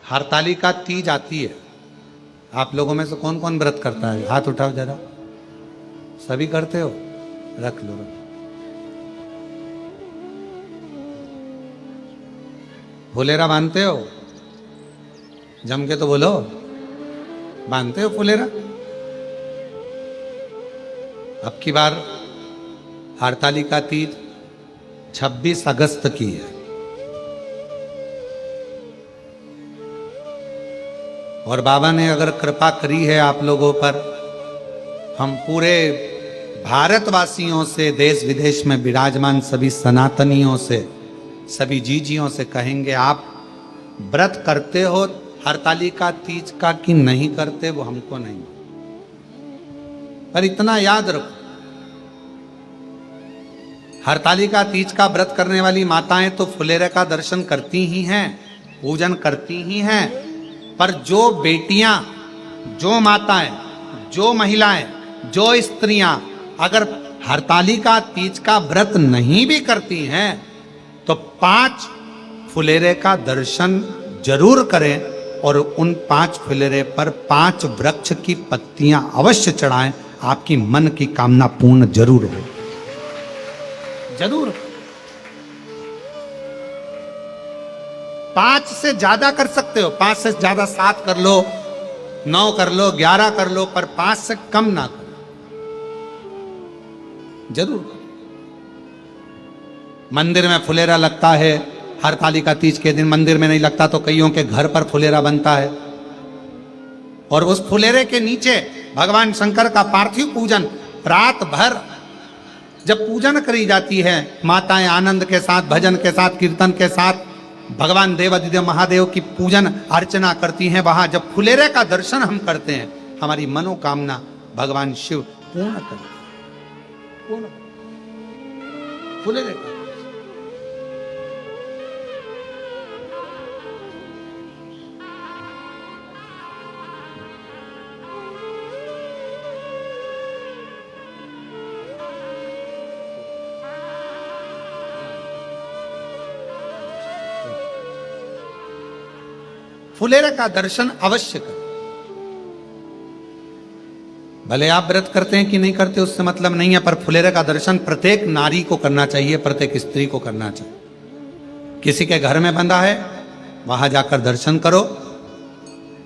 हरतालिका तीज आती है। आप लोगों में से कौन कौन व्रत करता है? हाथ उठाओ जरा। सभी करते हो? रख लो, रख। फुलेरा बांधते हो? जम के तो बोलो, बांधते हो फुलेरा? अब की बार हरतालिका तीज 26 अगस्त की है और बाबा ने अगर कृपा करी है आप लोगों पर, हम पूरे भारतवासियों से, देश विदेश में विराजमान सभी सनातनियों से, सभी जीजियों से कहेंगे, आप व्रत करते हो हरतालिका तीज का कि नहीं करते वो हमको नहीं, पर इतना याद रखो, हरतालिका तीज का व्रत करने वाली माताएं तो फुलेरे का दर्शन करती ही हैं, पूजन करती ही हैं, पर जो बेटियां, जो माताएं, जो महिलाएं, जो स्त्रियां अगर हरतालिका तीज का व्रत नहीं भी करती हैं तो 5 फुलेरे का दर्शन जरूर करें और उन 5 फुलेरे पर 5 वृक्ष की पत्तियां अवश्य चढ़ाएं। आपकी मन की कामना पूर्ण जरूर हो, जरूर। 5 से ज्यादा कर सकते हो, 5 से ज्यादा 7 कर लो, 9 कर लो, 11 कर लो, पर 5 से कम ना करो, जरूर। मंदिर में फुलेरा लगता है, हरतालिका तीज के दिन मंदिर में नहीं लगता तो कईयों के घर पर फुलेरा बनता है और उस फुलेरे के नीचे भगवान शंकर का पार्थिव पूजन रात भर जब पूजन करी जाती है, माताएं आनंद के साथ, भजन के साथ, कीर्तन के साथ भगवान देवाधिदेव महादेव की पूजन अर्चना करती हैं, वहां जब फुलेरे का दर्शन हम करते हैं, हमारी मनोकामना भगवान शिव पूर्ण करते हैं, पूर्ण। फुलेरे का फुलेरे का दर्शन अवश्य करें। भले आप व्रत करते हैं कि नहीं करते उससे मतलब नहीं है, पर फुलेरे का दर्शन प्रत्येक नारी को करना चाहिए, प्रत्येक स्त्री को करना चाहिए। किसी के घर में बंधा है वहां जाकर दर्शन करो।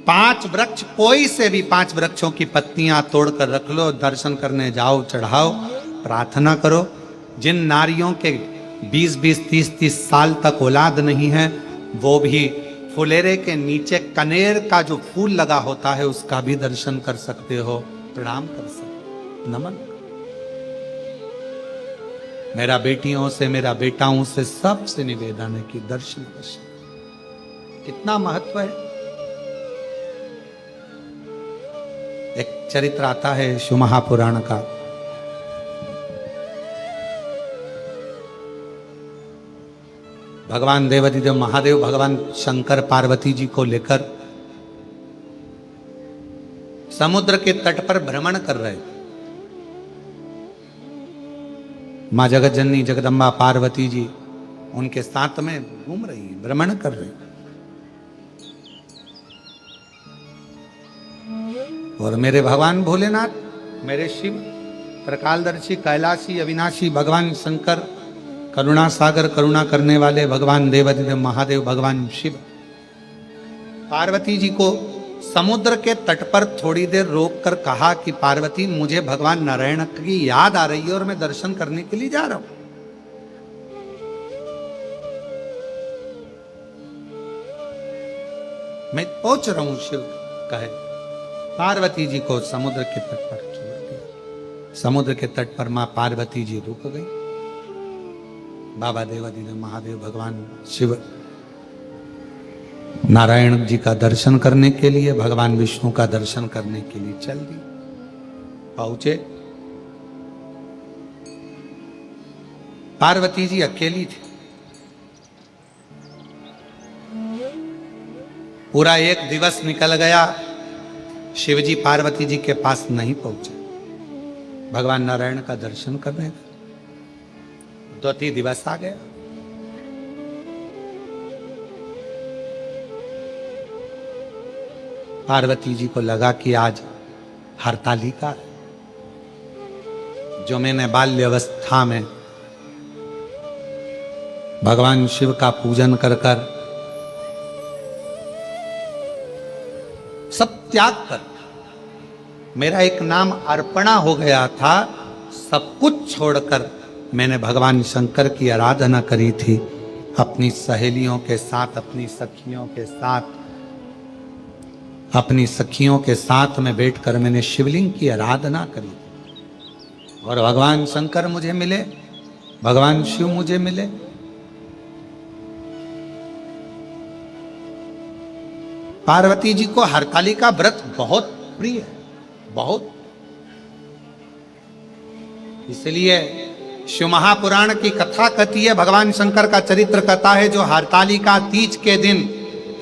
5 वृक्ष, कोई से भी 5 वृक्षों की पत्तियां तोड़कर रख लो, दर्शन करने जाओ, चढ़ाओ, प्रार्थना करो। जिन नारियों के 20-20, 30-30 साल तक औलाद नहीं है, वो भी फुलेरे के नीचे कनेर का जो फूल लगा होता है उसका भी दर्शन कर सकते हो, प्रणाम कर सकते, नमन। मेरा बेटियों से, मेरा बेटाओं से सबसे निवेदन है कि दर्शन दर्शन कितना महत्व है। एक चरित्र आता है शिव महापुराण का, भगवान देवाधिदेव महादेव भगवान शंकर पार्वती जी को लेकर समुद्र के तट पर भ्रमण कर रहे। मां जगत जननी जगदम्बा पार्वती जी उनके साथ में घूम रही, भ्रमण कर रही। और मेरे भगवान भोलेनाथ, मेरे शिव, त्रिकालदर्शी, कैलाशी, अविनाशी भगवान शंकर, करुणा सागर, करुणा करने वाले भगवान देवाधिदेव महादेव भगवान शिव पार्वती जी को समुद्र के तट पर थोड़ी देर रोककर कहा कि पार्वती, मुझे भगवान नारायण की याद आ रही है और मैं दर्शन करने के लिए जा रहा हूं। मैं पहुंच रहा हूं, शिव कहे। पार्वती जी को समुद्र के तट पर छोड़ दिया। समुद्र के तट पर मां पार्वती जी रुक गई। बाबा देवाधिदेव महादेव भगवान शिव नारायण जी का दर्शन करने के लिए, भगवान विष्णु का दर्शन करने के लिए चल दी। पहुंचे, पार्वती जी अकेली थी। पूरा एक दिवस निकल गया, शिवजी पार्वती जी के पास नहीं पहुंचे। भगवान नारायण का दर्शन करने गए। 2-3 दिवस आ गया। पार्वती जी को लगा कि आज हरतालिका है, जो मैंने बाल्यावस्था में भगवान शिव का पूजन कर कर सब त्याग कर, मेरा एक नाम अर्पणा हो गया था, सब कुछ छोड़कर मैंने भगवान शंकर की आराधना करी थी, अपनी सहेलियों के साथ, अपनी सखियों के साथ में बैठकर मैंने शिवलिंग की आराधना करी और भगवान शंकर मुझे मिले, भगवान शिव मुझे मिले। पार्वती जी को हरतालिका व्रत बहुत प्रिय है, बहुत। इसलिए शिव महापुराण की कथा कहती है, भगवान शंकर का चरित्र कथा है, जो हरतालिका तीज के दिन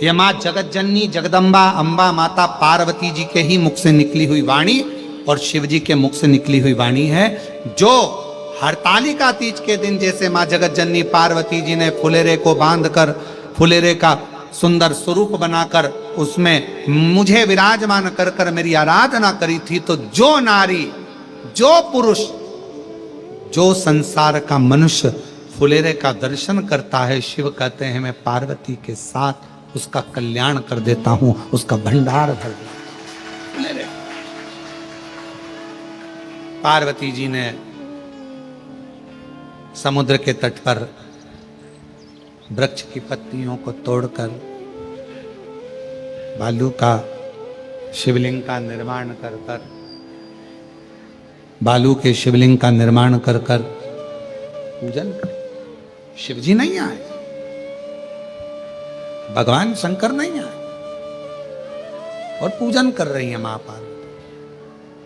ये मां जगत जननी जगदम्बा अम्बा माता पार्वती जी के ही मुख से निकली हुई वाणी और शिव जी के मुख से निकली हुई वाणी है, जो हरतालिका तीज के दिन जैसे मां जगत जननी पार्वती जी ने फुलेरे को बांधकर फुलेरे का सुंदर स्वरूप बनाकर उसमें मुझे विराजमान कर कर मेरी आराधना करी थी, तो जो नारी, जो पुरुष, जो संसार का मनुष्य फुलेरे का दर्शन करता है, शिव कहते हैं मैं पार्वती के साथ उसका कल्याण कर देता हूं, उसका भंडार भर देता हूं। पार्वती जी ने समुद्र के तट पर वृक्ष की पत्तियों को तोड़कर बालू का शिवलिंग का निर्माण कर कर, बालू के शिवलिंग का निर्माण कर कर पूजन कर। शिव जी नहीं आए, भगवान शंकर नहीं आए और पूजन कर रही है मां पार्वती।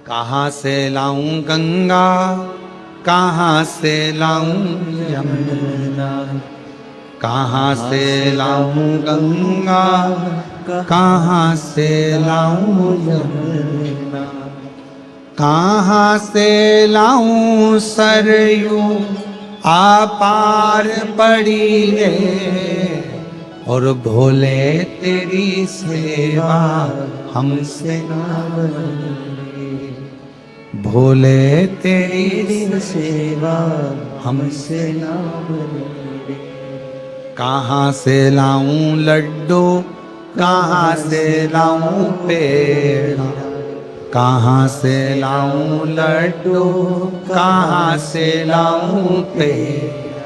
कहां से लाऊं गंगा, कहां से लाऊं यमुना, कहां से लाऊं गंगा, कहां से लाऊं यमुना, कहां से लाऊं सरयू आपार पड़ी रे, और भोले तेरी सेवा हमसे ना बने, भोले तेरी सेवा हमसे ना बने। कहां से लाऊं लड्डू, कहां से लाऊं पेड़ा, कहां से लाऊं लड्डू, कहां से लाऊं पेड़ा,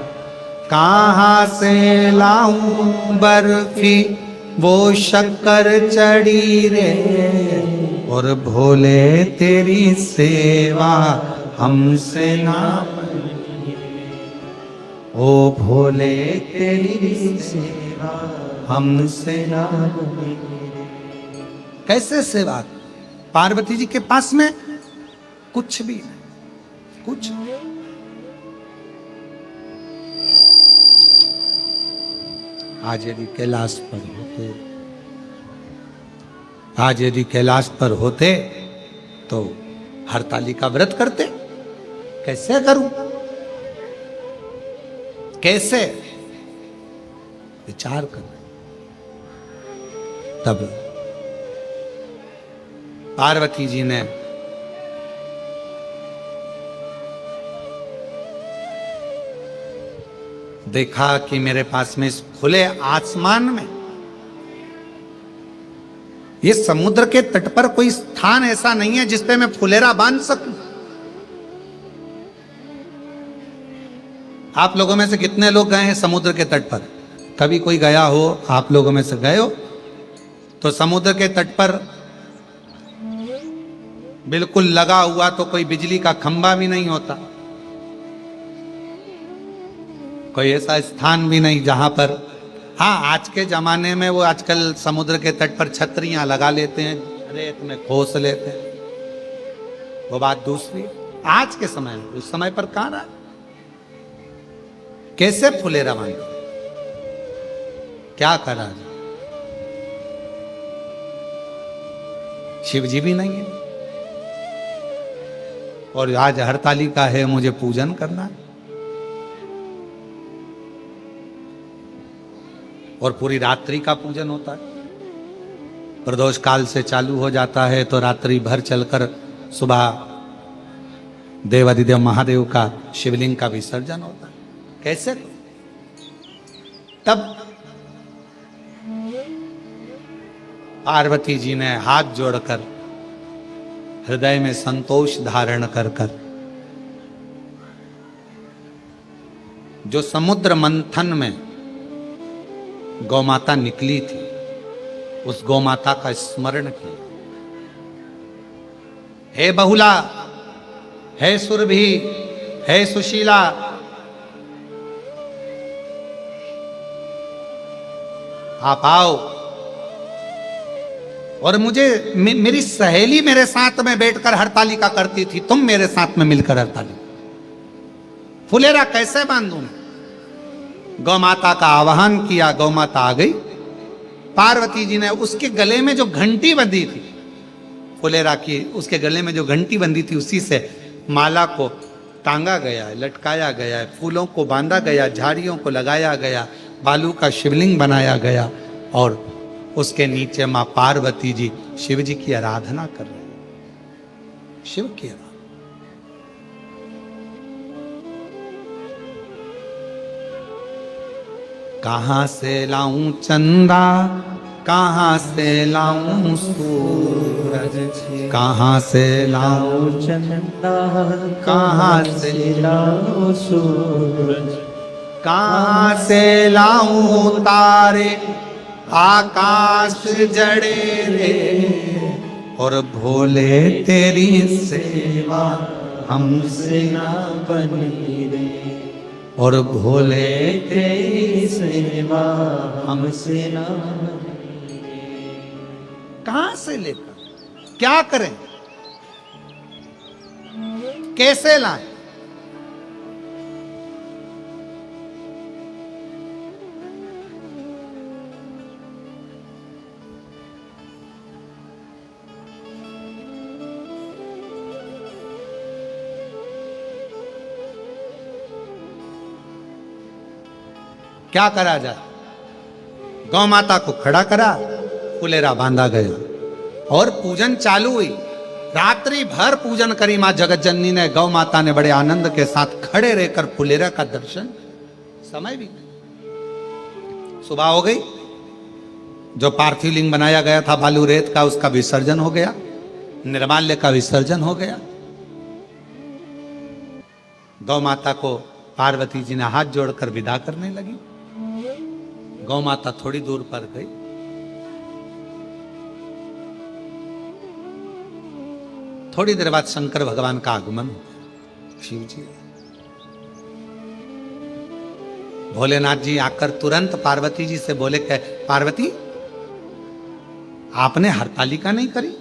कहां से लाऊं बर्फी वो शक्कर चढ़ी रे, और भोले तेरी सेवा हमसे ना बनी, ओ भोले तेरी सेवा हमसे ना बनी। कैसे सेवा? पार्वती जी के पास में कुछ भी नहीं, कुछ नहीं। आज यदि कैलाश पर होते, आज यदि कैलाश पर होते तो हरतालिका व्रत करते। कैसे करूं, कैसे विचार कर। तब पार्वती जी ने देखा कि मेरे पास में इस खुले आसमान में, ये समुद्र के तट पर कोई स्थान ऐसा नहीं है जिस पे मैं फुलेरा बांध सकूं। आप लोगों में से कितने लोग गए हैं समुद्र के तट पर? कभी कोई गया हो आप लोगों में से? गए हो तो समुद्र के तट पर बिल्कुल लगा हुआ तो कोई बिजली का खंभा भी नहीं होता, कोई ऐसा स्थान भी नहीं जहां पर, हाँ आज के जमाने में वो आजकल समुद्र के तट पर छतरियां लगा लेते हैं, रेत में खोस लेते हैं, वो बात दूसरी। आज के समय में, उस समय पर कहां रहा? कैसे फुलेरा बांधा, क्या करा? शिव जी भी नहीं है और आज हरतालिका है, मुझे पूजन करना है और पूरी रात्रि का पूजन होता है। प्रदोष काल से चालू हो जाता है तो रात्रि भर चलकर सुबह देवादिदेव महादेव का शिवलिंग का विसर्जन होता है। कैसे? तब पार्वती जी ने हाथ जोड़कर हृदय में संतोष धारण कर कर जो समुद्र मंथन में गौमाता निकली थी उस गौमाता का स्मरण किया। हे बहुला, हे सुरभि, हे सुशीला, आप आओ और मुझे मेरी सहेली मेरे साथ में बैठकर हरतालिका करती थी, तुम मेरे साथ में मिलकर हरतालिका। फुलेरा कैसे बांधूं? गौमाता का आवाहन किया, गौमाता आ गई। पार्वती जी ने उसके गले में जो घंटी बंधी थी, फुलेरा की उसके गले में जो घंटी बंधी थी, उसी से माला को टांगा गया, लटकाया गया, फूलों को बांधा गया, झाड़ियों को लगाया गया, बालू का शिवलिंग बनाया गया और उसके नीचे मां पार्वती जी शिव जी की आराधना कर रहे हैं। शिव की आराधना। कहां से लाऊं चंदा, कहां से लाऊं सूरज, कहां से लाऊं चंदा, कहां से लाऊं सूरज, कहां से लाऊं तारे आकाश जड़े रे, और भोले तेरी सेवा हमसे ना बनी रे, और भोले तेरी सेवा हमसे ना बनी रे। कहां से लेकर क्या करें, कैसे लाएं? क्या करा जाए? गौ माता को खड़ा करा, फुलेरा बांधा गया और पूजन चालू हुई। रात्रि भर पूजन करी मां जगत जननी ने। गौ माता ने बड़े आनंद के साथ खड़े रहकर फुलेरा का दर्शन। समय भी सुबह हो गई। जो पार्थिव लिंग बनाया गया था बालू रेत का, उसका विसर्जन हो गया, निर्माल्य का विसर्जन हो गया। गौ माता को पार्वती जी ने हाथ जोड़कर विदा करने लगी। गौ माता थोड़ी दूर पर गई। थोड़ी देर बाद शंकर भगवान का आगमन हुआ। शिव जी, भोलेनाथ जी आकर तुरंत पार्वती जी से बोले कि पार्वती, आपने हरतालिका नहीं करी?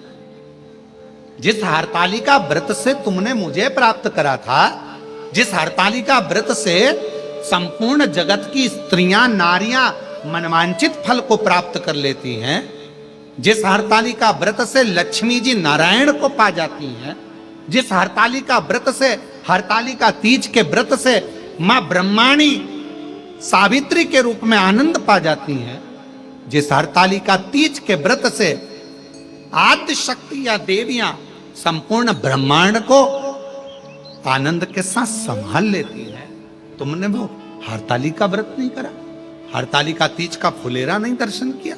जिस हरतालिका व्रत से तुमने मुझे प्राप्त करा था, जिस हरतालिका व्रत से संपूर्ण जगत की स्त्रियां नारियां मनवांचित फल को प्राप्त कर लेती हैं, जिस हरतालिका व्रत से लक्ष्मी जी नारायण को पा जाती हैं, जिस हरतालिका व्रत से, हरतालिका तीज के व्रत से मां ब्रह्माणी सावित्री के रूप में आनंद पा जाती हैं, जिस हरतालिका तीज के व्रत से आद्य शक्ति या देवियां संपूर्ण ब्रह्मांड को आनंद के साथ संभाल लेती है, तुमने वो हरतालिका व्रत नहीं करा? हरतालिका तीज का फुलेरा नहीं दर्शन किया?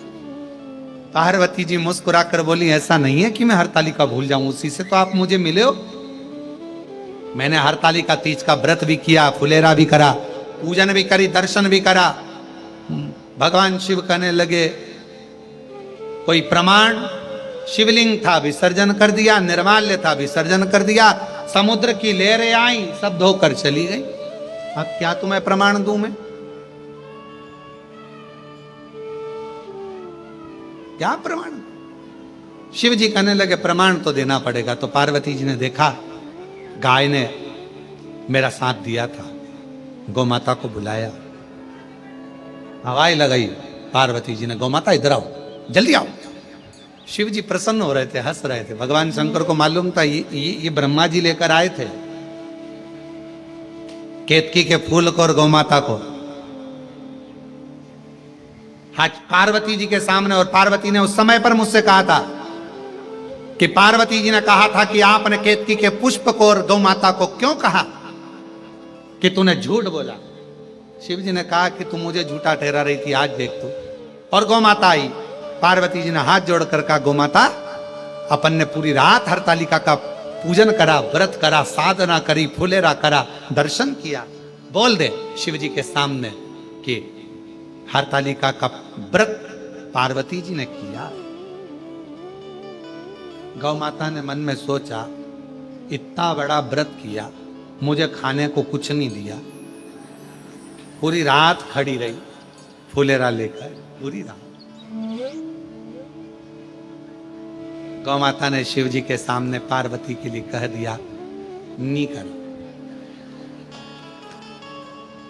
पार्वती जी मुस्कुराकर बोली, ऐसा नहीं है कि मैं हरतालिका भूल जाऊं, उसी से तो आप मुझे मिले हो। मैंने हरतालिका तीज का व्रत भी किया, फुलेरा भी करा, पूजन भी करी, दर्शन भी करा। भगवान शिव कहने लगे, कोई प्रमाण? शिवलिंग था, विसर्जन कर दिया, निर्माल्य था, विसर्जन कर दिया, समुद्र की लहरें आई, सब धोकर चली गई। अब क्या तुम्हें प्रमाण दूं मैं? क्या प्रमाण? शिव जी कहने लगे, प्रमाण तो देना पड़ेगा। तो पार्वती जी ने देखा गाय ने मेरा साथ दिया था, गौ माता को बुलाया, हवाई लगाई। पार्वती जी ने, गौ माता इधर आओ, जल्दी आओ। शिव जी प्रसन्न हो रहे थे, हंस रहे थे। भगवान शंकर को मालूम था ये ब्रह्मा जी लेकर आए थे केतकी के फूल को और गौ माता को। आज पार्वती जी के सामने, और पार्वती ने उस समय पर मुझसे कहा था कि पार्वती जी ने कहा था कि आपने केतकी के पुष्प को और गौ माता को क्यों कहा कि तूने झूठ बोला। शिव जी ने कहा कि तू मुझे झूठा ठहरा रही थी, आज देख तू। और गौ माता आई, पार्वती जी ने हाथ जोड़कर कहा, गौ माता अपन ने पूरी रात हरतालिका का पूजन करा, व्रत करा, साधना करी, फुलेरा करा, दर्शन किया। बोल दे शिव जी के सामने कि हरतालिका का व्रत पार्वती जी ने किया। गौ माता ने मन में सोचा, इतना बड़ा व्रत किया, मुझे खाने को कुछ नहीं दिया, पूरी रात खड़ी रही फुलेरा लेकर, पूरी रात। गौ माता ने शिव जी के सामने पार्वती के लिए कह दिया, नहीं करो,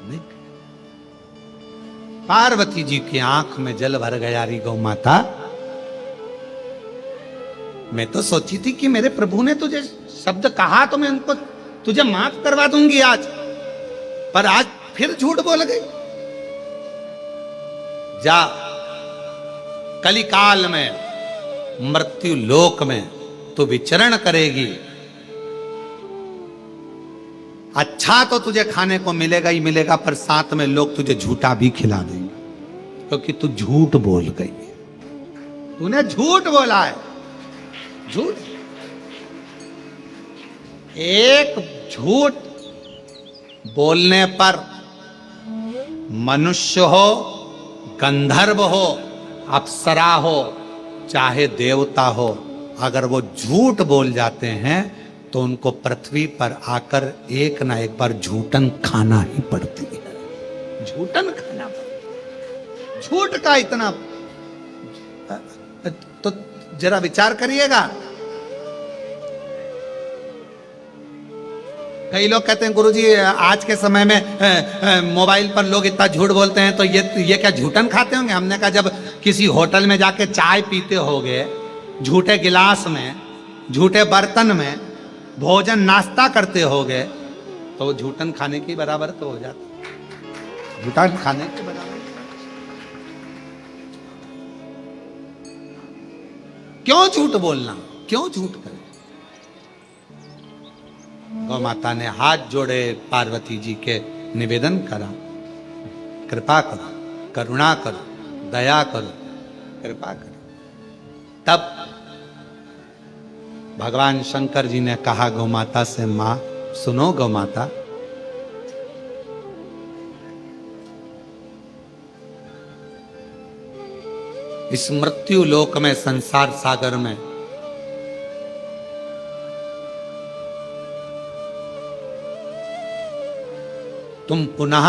नहीं। पार्वती जी की आंख में जल भर गया। री गौ माता, मैं तो सोची थी कि मेरे प्रभु ने तुझे शब्द कहा तो मैं उनको तुझे माफ करवा दूंगी आज, पर आज फिर झूठ बोल गई। जा कलिकाल में, मृत्यु लोक में तू विचरण करेगी। अच्छा तो तुझे खाने को मिलेगा ही मिलेगा, पर साथ में लोग तुझे झूठा भी खिला देंगे, क्योंकि तू झूठ बोल गई। तूने झूठ बोला है, झूठ। एक झूठ बोलने पर मनुष्य हो, गंधर्व हो, अप्सरा हो, चाहे देवता हो, अगर वो झूठ बोल जाते हैं तो उनको पृथ्वी पर आकर एक ना एक बार झूठन खाना ही पड़ती है। झूठन खाना पड़ती, झूठ का इतना। तो जरा विचार करिएगा। कई लोग कहते हैं गुरुजी आज के समय में मोबाइल पर लोग इतना झूठ बोलते हैं, तो ये क्या झूठन खाते होंगे? हमने कहा जब किसी होटल में जाके चाय पीते होगे झूठे गिलास में, झूठे बर्तन में भोजन नाश्ता करते होगे, तो वो झूठन खाने के बराबर तो हो जाता, झूठन खाने के बराबर। क्यों झूठ बोलना, क्यों झूठ करें? गौ माता ने हाथ जोड़े, पार्वती जी के निवेदन करा, कृपा करो, करुणा करो, दया करो, कृपा करो। तब भगवान शंकर जी ने कहा गौ माता से, मां सुनो गौ माता, इस मृत्यु लोक में, संसार सागर में तुम पुनः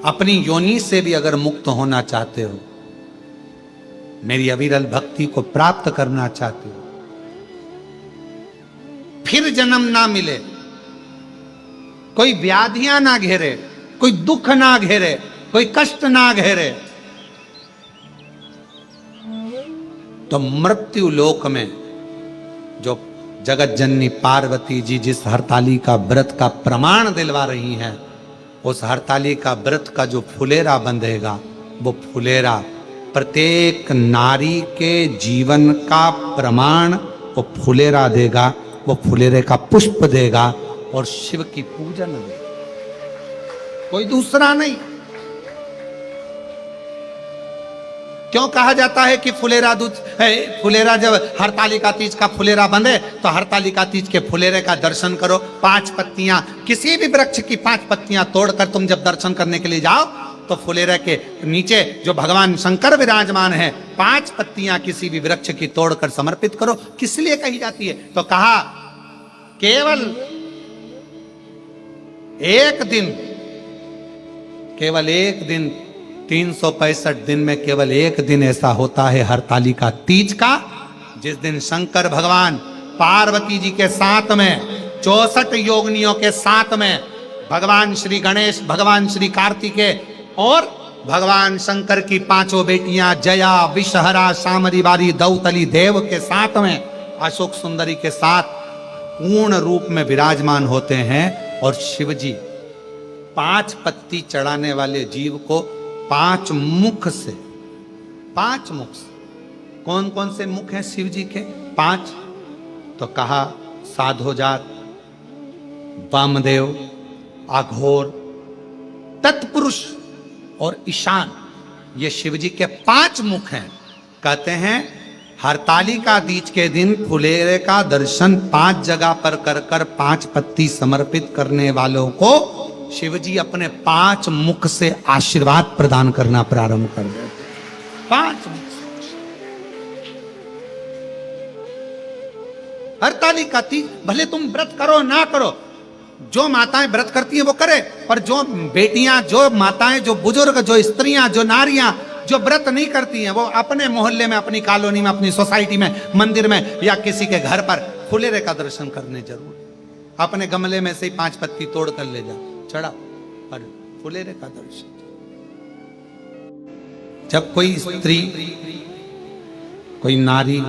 अपनी योनि से भी अगर मुक्त होना चाहते हो, मेरी अविरल भक्ति को प्राप्त करना चाहते हो, फिर जन्म ना मिले, कोई व्याधियां ना घेरे, कोई दुख ना घेरे, कोई कष्ट ना घेरे, तो मृत्यु लोक में जो जगत जननी पार्वती जी जिस हरतालिका व्रत का प्रमाण दिलवा रही हैं, उस हरतालिका व्रत का जो फुलेरा बंधेगा, वो फुलेरा प्रत्येक नारी के जीवन का प्रमाण वो फुलेरा देगा, वो फुलेरे का पुष्प देगा और शिव की पूजन देगा, कोई दूसरा नहीं। क्यों कहा जाता है कि फुलेरा दूध है? फुलेरा जब हरतालिका तीज का फुलेरा बंधे तो हरतालिका तीज के फुलेरे का दर्शन करो। 5 पत्तियां, किसी भी वृक्ष की 5 पत्तियां तोड़कर तुम जब दर्शन करने के लिए जाओ तो फुलेरे के नीचे जो भगवान शंकर विराजमान है, 5 पत्तियां किसी भी वृक्ष की तोड़कर समर्पित करो। किस लिए कही जाती है? तो कहा केवल एक दिन 365 दिन में केवल एक दिन ऐसा होता है हरतालिका तीज का, जिस दिन शंकर भगवान पार्वती जी के साथ में 64 योगिनियों के साथ में भगवान श्री गणेश, भगवान श्री कार्तिकेय और भगवान शंकर की 5 बेटियां जया, विषहरा, शामरीवारी, दौतली देव के साथ में, अशोक सुंदरी के साथ पूर्ण रूप में विराजमान होते हैं। और शिव जी 5 पत्ती चढ़ाने वाले जीव को 5 मुख से, 5 मुख से, कौन कौन से मुख हैं शिव जी के? 5। तो कहा साधोजात, वामदेव, अघोर, तत्पुरुष और ईशान, ये शिव जी के 5 मुख हैं। कहते हैं हरतालिका तीज के दिन फुलेरे का दर्शन 5 जगह पर कर कर 5 पत्ती समर्पित करने वालों को शिव जी अपने 5 मुख से आशीर्वाद प्रदान करना प्रारंभ कर देते। 5 मुख। हरतालिका तीज भले तुम व्रत करो ना करो, जो माताएं व्रत करती हैं वो करे, पर जो बेटियां, जो माताएं, जो बुजुर्ग, जो स्त्रियां, जो नारियां जो व्रत नहीं करती हैं, वो अपने मोहल्ले में, अपनी कॉलोनी में, अपनी सोसाइटी में, मंदिर में या किसी के घर पर फुलेरे का दर्शन करने जरूर। अपने गमले में से ही 5 पत्ती तोड़ कर ले जाओ, चढ़ा पर फुलेरे का दर्शन। जब कोई स्त्री, कोई नारी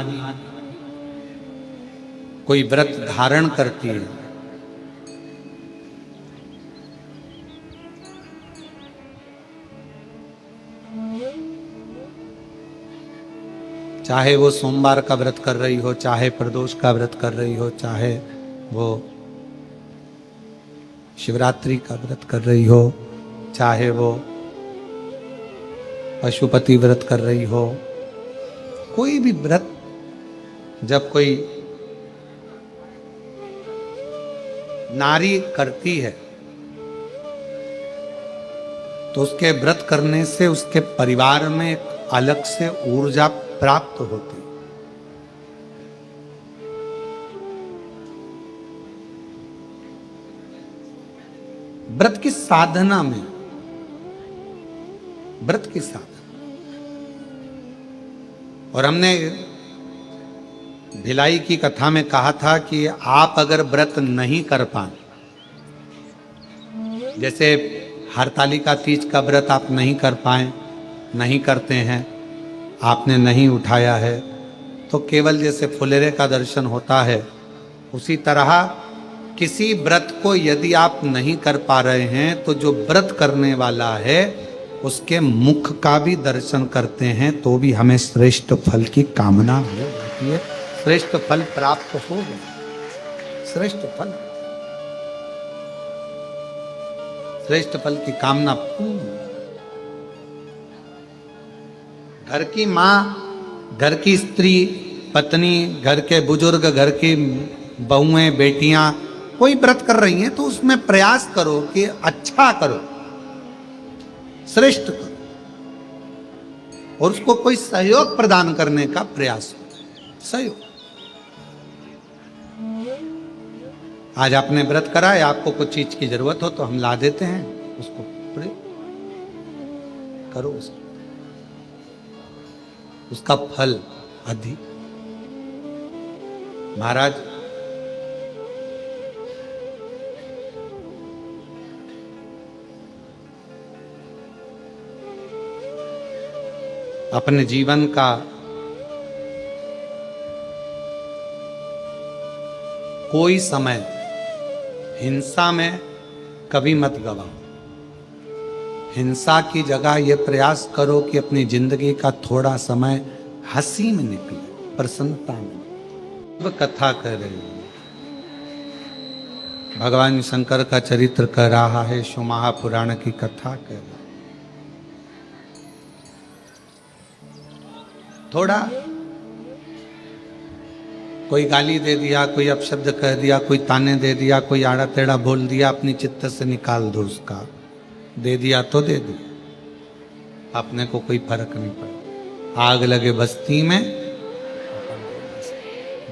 कोई व्रत धारण करती है, चाहे वो सोमवार का व्रत कर रही हो, चाहे प्रदोष का व्रत कर रही हो, चाहे वो शिवरात्रि का व्रत कर रही हो, चाहे वो पशुपति व्रत कर रही हो, कोई भी व्रत जब कोई नारी करती है तो उसके व्रत करने से उसके परिवार में एक अलग से ऊर्जा प्राप्त होती। व्रत की साधना में, व्रत की साधना, और हमने भिलाई की कथा में कहा था कि आप अगर व्रत नहीं कर पाए, जैसे हरतालिका तीज का व्रत आप नहीं कर पाए, नहीं करते हैं, आपने नहीं उठाया है, तो केवल जैसे फुलेरे का दर्शन होता है, उसी तरह किसी व्रत को यदि आप नहीं कर पा रहे हैं तो जो व्रत करने वाला है उसके मुख का भी दर्शन करते हैं तो भी हमें श्रेष्ठ फल की कामना हो जाती है, श्रेष्ठ फल प्राप्त हो गया। श्रेष्ठ फल, श्रेष्ठ फल की कामना पूर्ण। घर की माँ, घर की स्त्री, पत्नी, घर के बुजुर्ग, घर की बहुएं, बेटियां कोई व्रत कर रही हैं तो उसमें प्रयास करो कि अच्छा करो, श्रेष्ठ करो, और उसको कोई सहयोग प्रदान करने का प्रयास करो। सहयोग। आज आपने व्रत करा है, आपको कुछ चीज की जरूरत हो तो हम ला देते हैं, उसको करो, उसका फल अधिक। महाराज अपने जीवन का कोई समय हिंसा में कभी मत गवाओ। हिंसा की जगह यह प्रयास करो कि अपनी जिंदगी का थोड़ा समय हंसी में निकले, प्रसन्नता में। कथा कर रहे हो, भगवान शंकर का चरित्र कर रहा है, शिव महापुराण की कथा कर रहा है। थोड़ा कोई गाली दे दिया, कोई अपशब्द कह दिया, कोई ताने दे दिया, कोई आड़ा टेढ़ा बोल दिया, अपनी चित्त से निकाल दो उसका। दे दिया तो दे दिया, अपने को कोई फर्क नहीं पड़ा। आग लगे बस्ती में,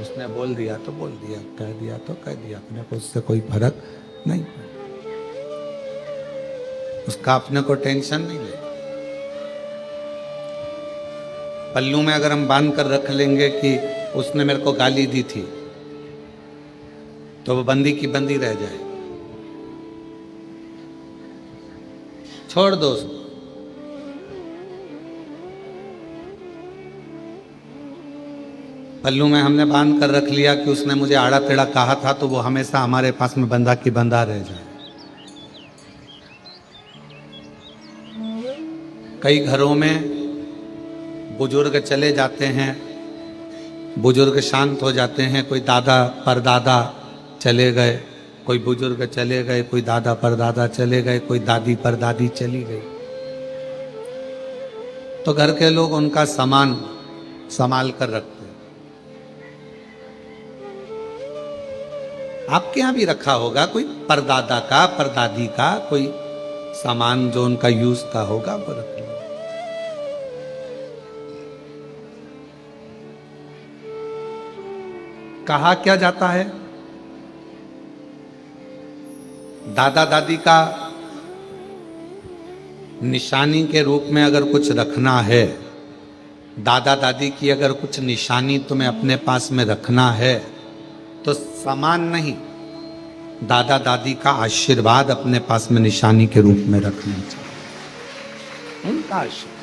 उसने बोल दिया तो बोल दिया, कह दिया तो कह दिया, अपने को उससे कोई फर्क नहीं पड़ा। उसका अपने को टेंशन नहीं ले। पल्लू में अगर हम बांध कर रख लेंगे कि उसने मेरे को गाली दी थी, तो वो बंदी की बंदी रह जाए। छोड़ दो उसको। पल्लू में हमने बांध कर रख लिया कि उसने मुझे आड़ा टेढ़ा कहा था, तो वो हमेशा हमारे पास में बंधा की बंधा रह जाए। कई घरों में बुजुर्ग चले जाते हैं, बुजुर्ग शांत हो जाते हैं, कोई दादा परदादा चले गए, कोई बुजुर्ग चले गए, कोई दादा परदादा चले गए, कोई दादी परदादी चली गई, तो घर के लोग उनका सामान संभाल कर रखते हैं। आपके यहां भी रखा होगा कोई परदादा का, परदादी का कोई सामान जो उनका यूज का होगा वो रख लो। कहा क्या जाता है, दादा दादी का निशानी के रूप में अगर कुछ रखना है, दादा दादी की अगर कुछ निशानी तुम्हें अपने पास में रखना है तो सामान नहीं, दादा दादी का आशीर्वाद अपने पास में निशानी के रूप में रखना चाहिए, उनका आशीर्वाद।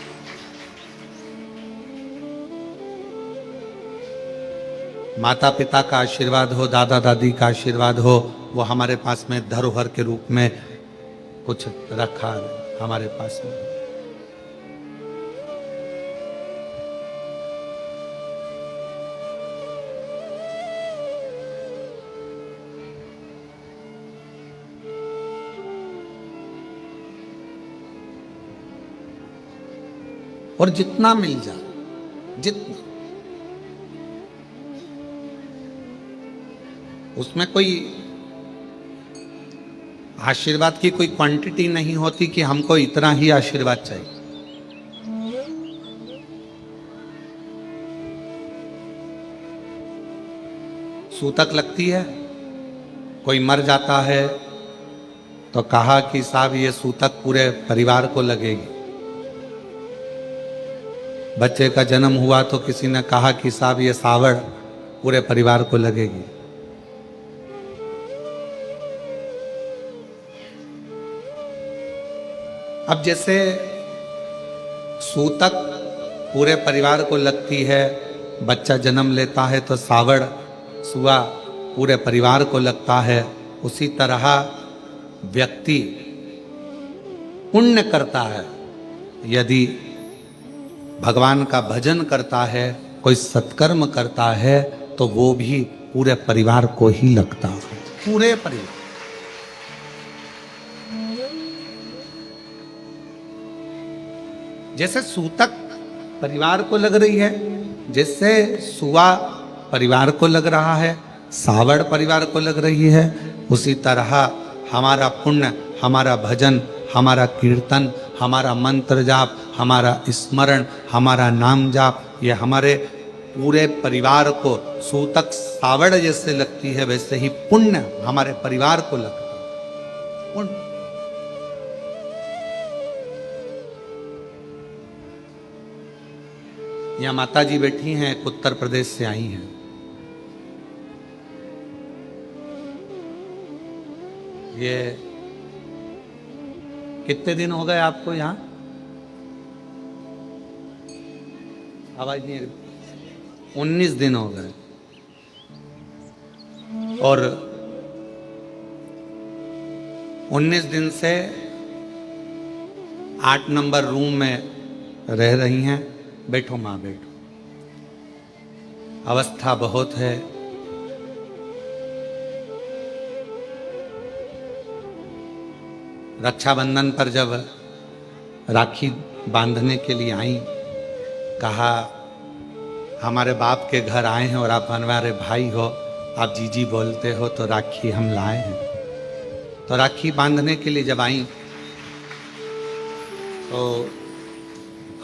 माता पिता का आशीर्वाद हो, दादा दादी का आशीर्वाद हो, वो हमारे पास में धरोहर के रूप में कुछ रखा है हमारे पास में। और जितना मिल जाए, जितना, उसमें कोई आशीर्वाद की कोई क्वांटिटी नहीं होती कि हमको इतना ही आशीर्वाद चाहिए। सूतक लगती है, कोई मर जाता है तो कहा कि साहब ये सूतक पूरे परिवार को लगेगी। बच्चे का जन्म हुआ तो किसी ने कहा कि साहब ये सावड़ पूरे परिवार को लगेगी। अब जैसे सूतक पूरे परिवार को लगती है, बच्चा जन्म लेता है तो सावड़ सुआ पूरे परिवार को लगता है, उसी तरह व्यक्ति पुण्य करता है, यदि भगवान का भजन करता है, कोई सत्कर्म करता है तो वो भी पूरे परिवार को ही लगता है, पूरे परिवार। जैसे सूतक परिवार को लग रही है, जैसे सुआ परिवार को लग रहा है, सावड़ परिवार को लग रही है, उसी तरह हमारा पुण्य, हमारा भजन, हमारा कीर्तन, हमारा मंत्र जाप, हमारा स्मरण, हमारा नाम जाप, ये हमारे पूरे परिवार को सूतक सावड़ जैसे लगती है, वैसे ही पुण्य हमारे परिवार को लगता है। पुण्य यहाँ माता जी बैठी हैं, उत्तर प्रदेश से आई हैं। ये कितने दिन हो गए आपको यहाँ? आवाज नहीं, 19 दिन हो गए। और 19 दिन से 8 नंबर रूम में रह रही हैं। बैठो माँ, बैठो। अवस्था बहुत है, रक्षाबंधन पर जब राखी बांधने के लिए आई, कहा हमारे बाप के घर आए हैं और आप हमारे भाई हो, आप जीजी बोलते हो तो राखी हम लाए हैं। तो राखी बांधने के लिए जब आई तो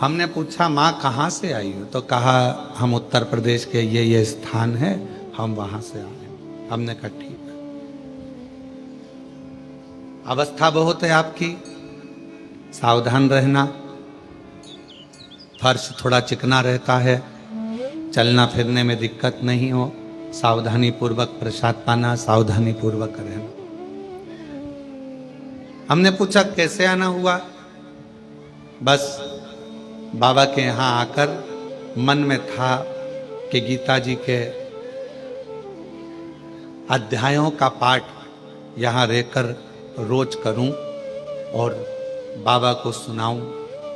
हमने पूछा माँ कहाँ से आई हो? तो कहा हम उत्तर प्रदेश के ये स्थान है, हम वहाँ से आए। हमने कहा ठीक है। अवस्था बहुत है आपकी, सावधान रहना। फर्श थोड़ा चिकना रहता है, चलना फिरने में दिक्कत नहीं हो, सावधानी पूर्वक प्रसाद पाना, सावधानी पूर्वक रहना। हमने पूछा कैसे आना हुआ? बस बाबा के यहाँ आकर मन में था कि गीता जी के अध्यायों का पाठ यहाँ रहकर रोज करूं और बाबा को सुनाऊं,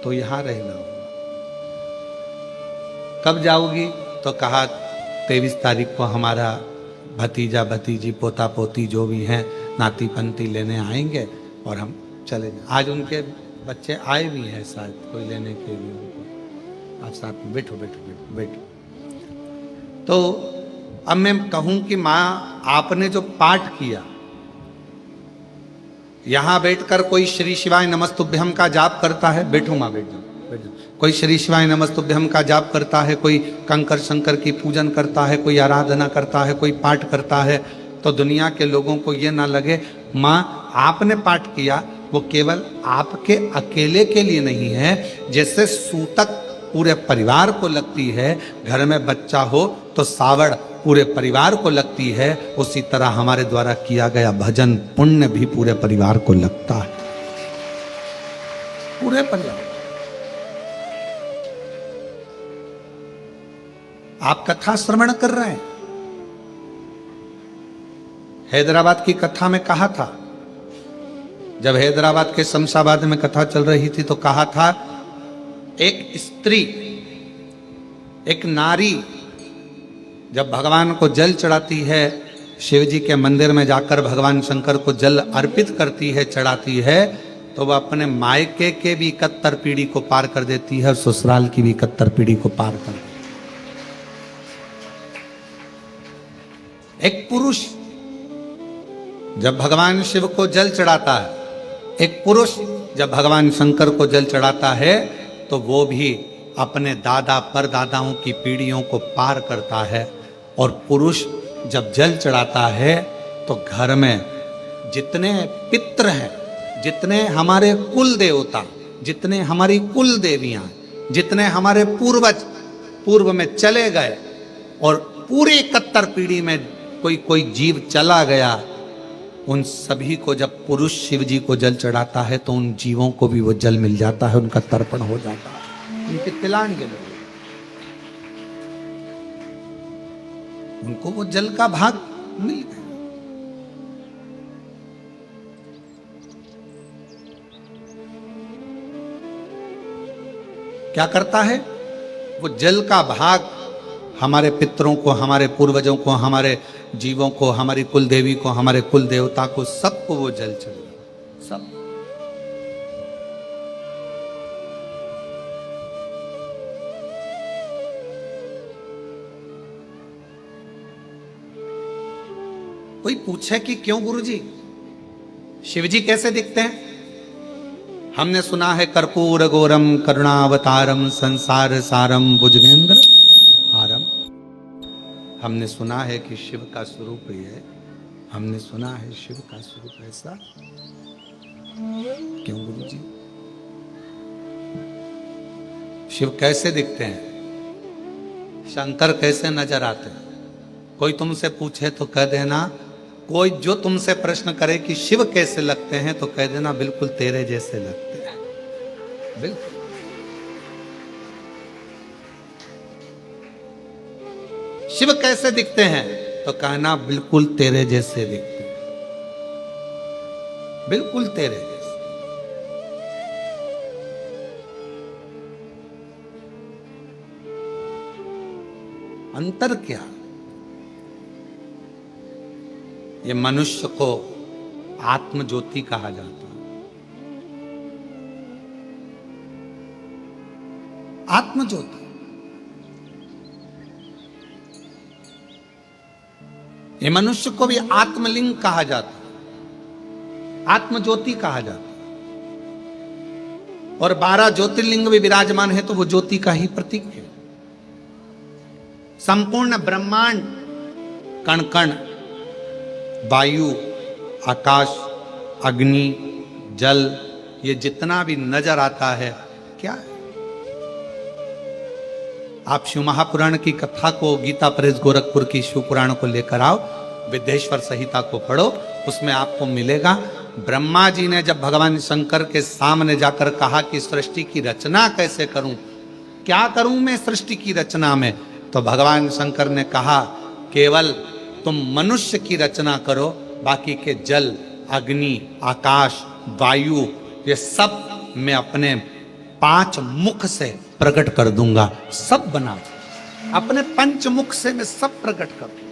तो यहां रहना होगा। कब जाओगी? तो कहा 23 तारीख को हमारा भतीजा भतीजी पोता पोती जो भी हैं नाती पंती लेने आएंगे और हम चले जाए। आज उनके बच्चे आए भी हैं शायद कोई लेने के लिए उनको। आप साथ में बैठो बैठो बैठो बैठो। तो अब मैं कहूं कि माँ आपने जो पाठ किया, यहां बैठकर कोई श्री शिवाय नमस्तुभ्यम का जाप करता है, बैठो माँ बैठ जाओ बैठ जाओ। कोई श्री शिवाय नमस्तुभ्यम का जाप करता है, कोई कंकर शंकर की पूजन करता है, कोई आराधना करता है, कोई पाठ करता है, तो दुनिया के लोगों को ये ना लगे माँ आपने पाठ किया वो केवल आपके अकेले के लिए नहीं है। जैसे सूतक पूरे परिवार को लगती है, घर में बच्चा हो तो सावड़ पूरे परिवार को लगती है, उसी तरह हमारे द्वारा किया गया भजन पुण्य भी पूरे परिवार को लगता है, पूरे परिवार। आप कथा श्रवण कर रहे हैं। हैदराबाद की कथा में कहा था, जब हैदराबाद के शमशाबाद में कथा चल रही थी तो कहा था एक स्त्री, एक नारी जब भगवान को जल चढ़ाती है, शिव जी के मंदिर में जाकर भगवान शंकर को जल अर्पित करती है, चढ़ाती है, तो वह अपने मायके के भी 71 पीढ़ी को पार कर देती है और ससुराल की भी 71 पीढ़ी को पार कर देती है। एक पुरुष जब भगवान शिव को जल चढ़ाता है, एक पुरुष जब भगवान शंकर को जल चढ़ाता है, तो वो भी अपने दादा परदादाओं की पीढ़ियों को पार करता है। और पुरुष जब जल चढ़ाता है तो घर में जितने पितृ हैं, जितने हमारे कुल देवता, जितने हमारी कुल देवियां, जितने हमारे पूर्वज पूर्व में चले गए और पूरे 71 पीढ़ी में कोई जीव चला गया, उन सभी को जब पुरुष शिव जी को जल चढ़ाता है तो उन जीवों को भी वो जल मिल जाता है, उनका तर्पण हो जाता है, उनके तिलान के लिए उनको वो जल का भाग मिल गया। क्या करता है वो जल का भाग हमारे पितरों को, हमारे पूर्वजों को, हमारे जीवों को, हमारी कुल देवी को, हमारे कुल देवता को, सबको वो जल चढ़ेगा, सब। कोई पूछे कि क्यों गुरुजी शिव जी कैसे दिखते हैं? हमने सुना है कर्पूर गौरम करुणावतारम संसार सारम भुजगेंद्र हारम। हमने सुना है कि शिव का स्वरूप ये है, हमने सुना है शिव का स्वरूप ऐसा। क्यों गुरुजी? शिव कैसे दिखते हैं? शंकर कैसे नजर आते हैं? कोई तुमसे पूछे तो कह देना, कोई जो तुमसे प्रश्न करे कि शिव कैसे लगते हैं तो कह देना बिल्कुल तेरे जैसे लगते हैं, बिल्कुल। शिव कैसे दिखते हैं तो कहना बिल्कुल तेरे जैसे दिखते हैं, बिल्कुल तेरे जैसे। अंतर क्या? ये मनुष्य को आत्म ज्योति कहा जाता है। आत्म ज्योति, ये मनुष्य को भी आत्मलिंग कहा जाता है, आत्म ज्योति कहा जाता है। और 12 ज्योतिर्लिंग भी विराजमान है तो वो ज्योति का ही प्रतीक है। संपूर्ण ब्रह्मांड, कण कण, वायु, आकाश, अग्नि, जल, ये जितना भी नजर आता है क्या है? आप शिव महापुराण की कथा को, गीता प्रेस गोरखपुर की शिव पुराण को लेकर आओ, विद्येश्वर संहिता को पढ़ो, उसमें आपको मिलेगा। ब्रह्मा जी ने जब भगवान शंकर के सामने जाकर कहा कि सृष्टि की रचना कैसे करूं, क्या करूं मैं सृष्टि की रचना में, तो भगवान शंकर ने कहा केवल तुम मनुष्य की रचना करो, बाकी के जल, अग्नि, आकाश, वायु, ये सब मैं अपने 5 मुख से प्रकट कर दूंगा, सब बना अपने 5 मुख से मैं सब प्रकट कर दूंगा।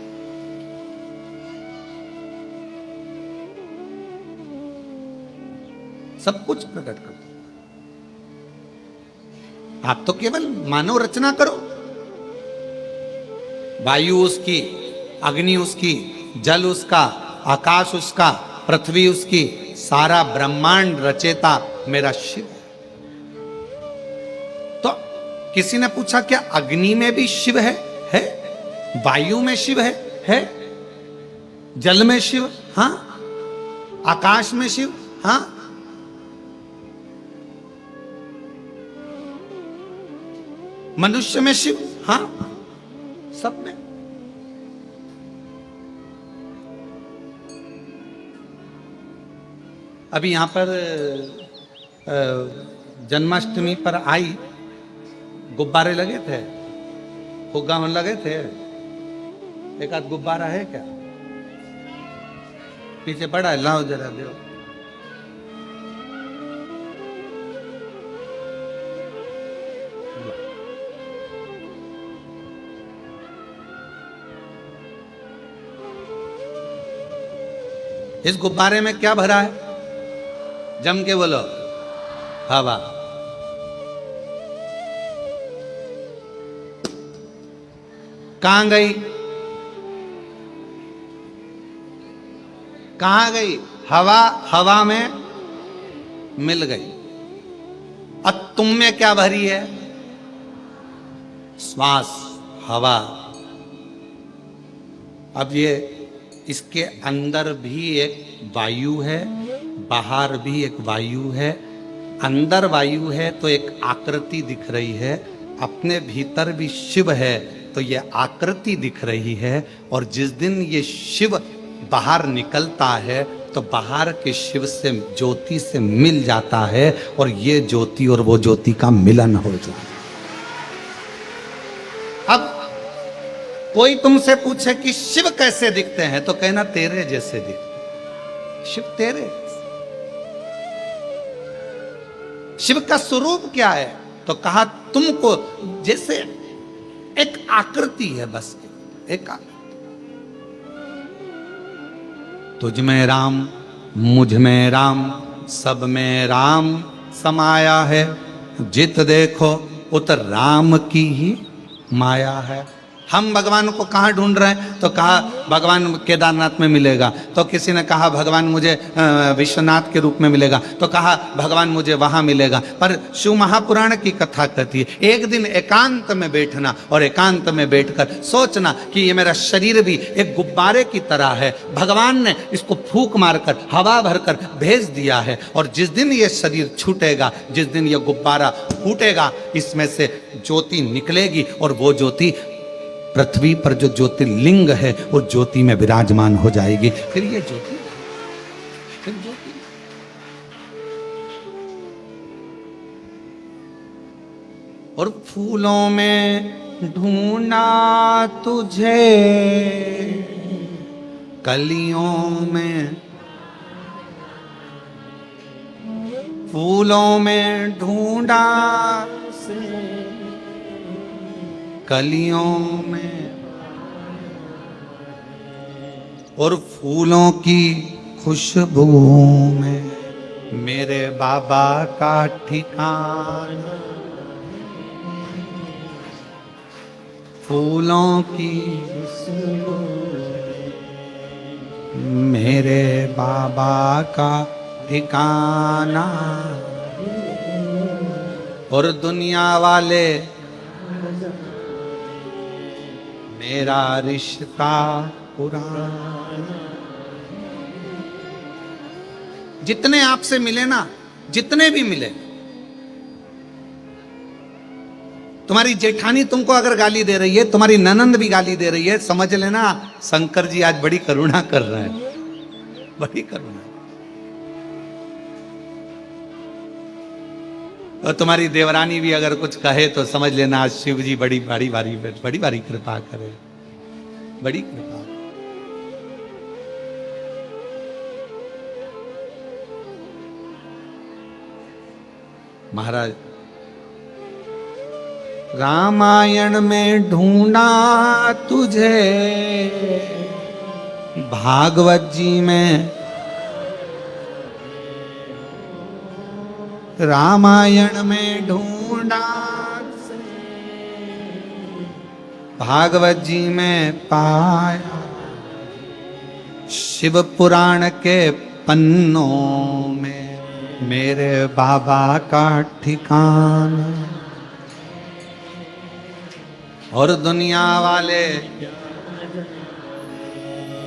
सब कुछ प्रकट कर दूंगा। आप तो केवल मानव रचना करो, वायु उसकी, अग्नि उसकी, जल उसका, आकाश उसका, पृथ्वी उसकी, सारा ब्रह्मांड रचेता मेरा शिव। तो किसी ने पूछा क्या अग्नि में भी शिव है? है। वायु में शिव है। जल में शिव, हां। आकाश में शिव, हां। मनुष्य में शिव, हां। सब में। अभी यहां पर जन्माष्टमी पर आई, गुब्बारे लगे थे, फुग्गा में लगे थे। एक आध गुब्बारा है क्या? पीछे पड़ा है, लाओ जरा दो। इस गुब्बारे में क्या भरा है? जम के बोलो। हवा। कहां गई? कहां गई हवा? हवा में मिल गई। अब तुम में क्या भरी है? श्वास, हवा। अब ये इसके अंदर भी एक वायु है, बाहर भी एक वायु है। अंदर वायु है तो एक आकृति दिख रही है, अपने भीतर भी शिव है तो ये आकृति दिख रही है। और जिस दिन ये शिव बाहर निकलता है तो बाहर के शिव से, ज्योति से मिल जाता है और ये ज्योति और वो ज्योति का मिलन हो जाता है। अब कोई तुमसे पूछे कि शिव कैसे दिखते हैं तो कहना तेरे जैसे दिखते। शिव तेरे, शिव का स्वरूप क्या है? तो कहा तुमको जैसे एक आकृति है, बस एक आकृति। तुझ में राम, मुझ में राम, सब में राम समाया है। जित देखो उत राम की ही माया है। हम भगवान को कहाँ ढूंढ रहे हैं? तो कहा भगवान केदारनाथ में मिलेगा। तो किसी ने कहा भगवान मुझे विश्वनाथ के रूप में मिलेगा। तो कहा भगवान मुझे वहां मिलेगा। पर शिव महापुराण की कथा कहती है एक दिन एकांत में बैठना और एकांत में बैठकर सोचना कि ये मेरा शरीर भी एक गुब्बारे की तरह है। भगवान ने इसको फूंक मारकर, हवा भरकर भेज दिया है। और जिस दिन ये शरीर छूटेगा, जिस दिन ये गुब्बारा फूटेगा, इसमें से ज्योति निकलेगी और वो ज्योति पृथ्वी पर जो ज्योतिर्लिंग है वो ज्योति में विराजमान हो जाएगी। फिर ये ज्योति, फिर ज्योति। और फूलों में ढूंढा तुझे, कलियों में, फूलों में ढूंढा कलियों में, और फूलों की खुशबू में मेरे बाबा का ठिकाना। फूलों की खुशबू मेरे बाबा का ठिकाना। और दुनिया वाले मेरा रिश्ता पुराना। जितने आपसे मिले ना, जितने भी मिले, तुम्हारी जेठानी तुमको अगर गाली दे रही है, तुम्हारी ननंद भी गाली दे रही है, समझ लेना शंकर जी आज बड़ी करुणा कर रहे हैं, बड़ी करुणा। और तुम्हारी देवरानी भी अगर कुछ कहे तो समझ लेना आज शिव जी बड़ी भारी कृपा करे, बड़ी कृपा। महाराज रामायण में ढूंढा तुझे, भागवत जी में, रामायण में ढूंढा, भागवत जी में पाया, शिव पुराण के पन्नों में मेरे बाबा का ठिकाना। और दुनिया वाले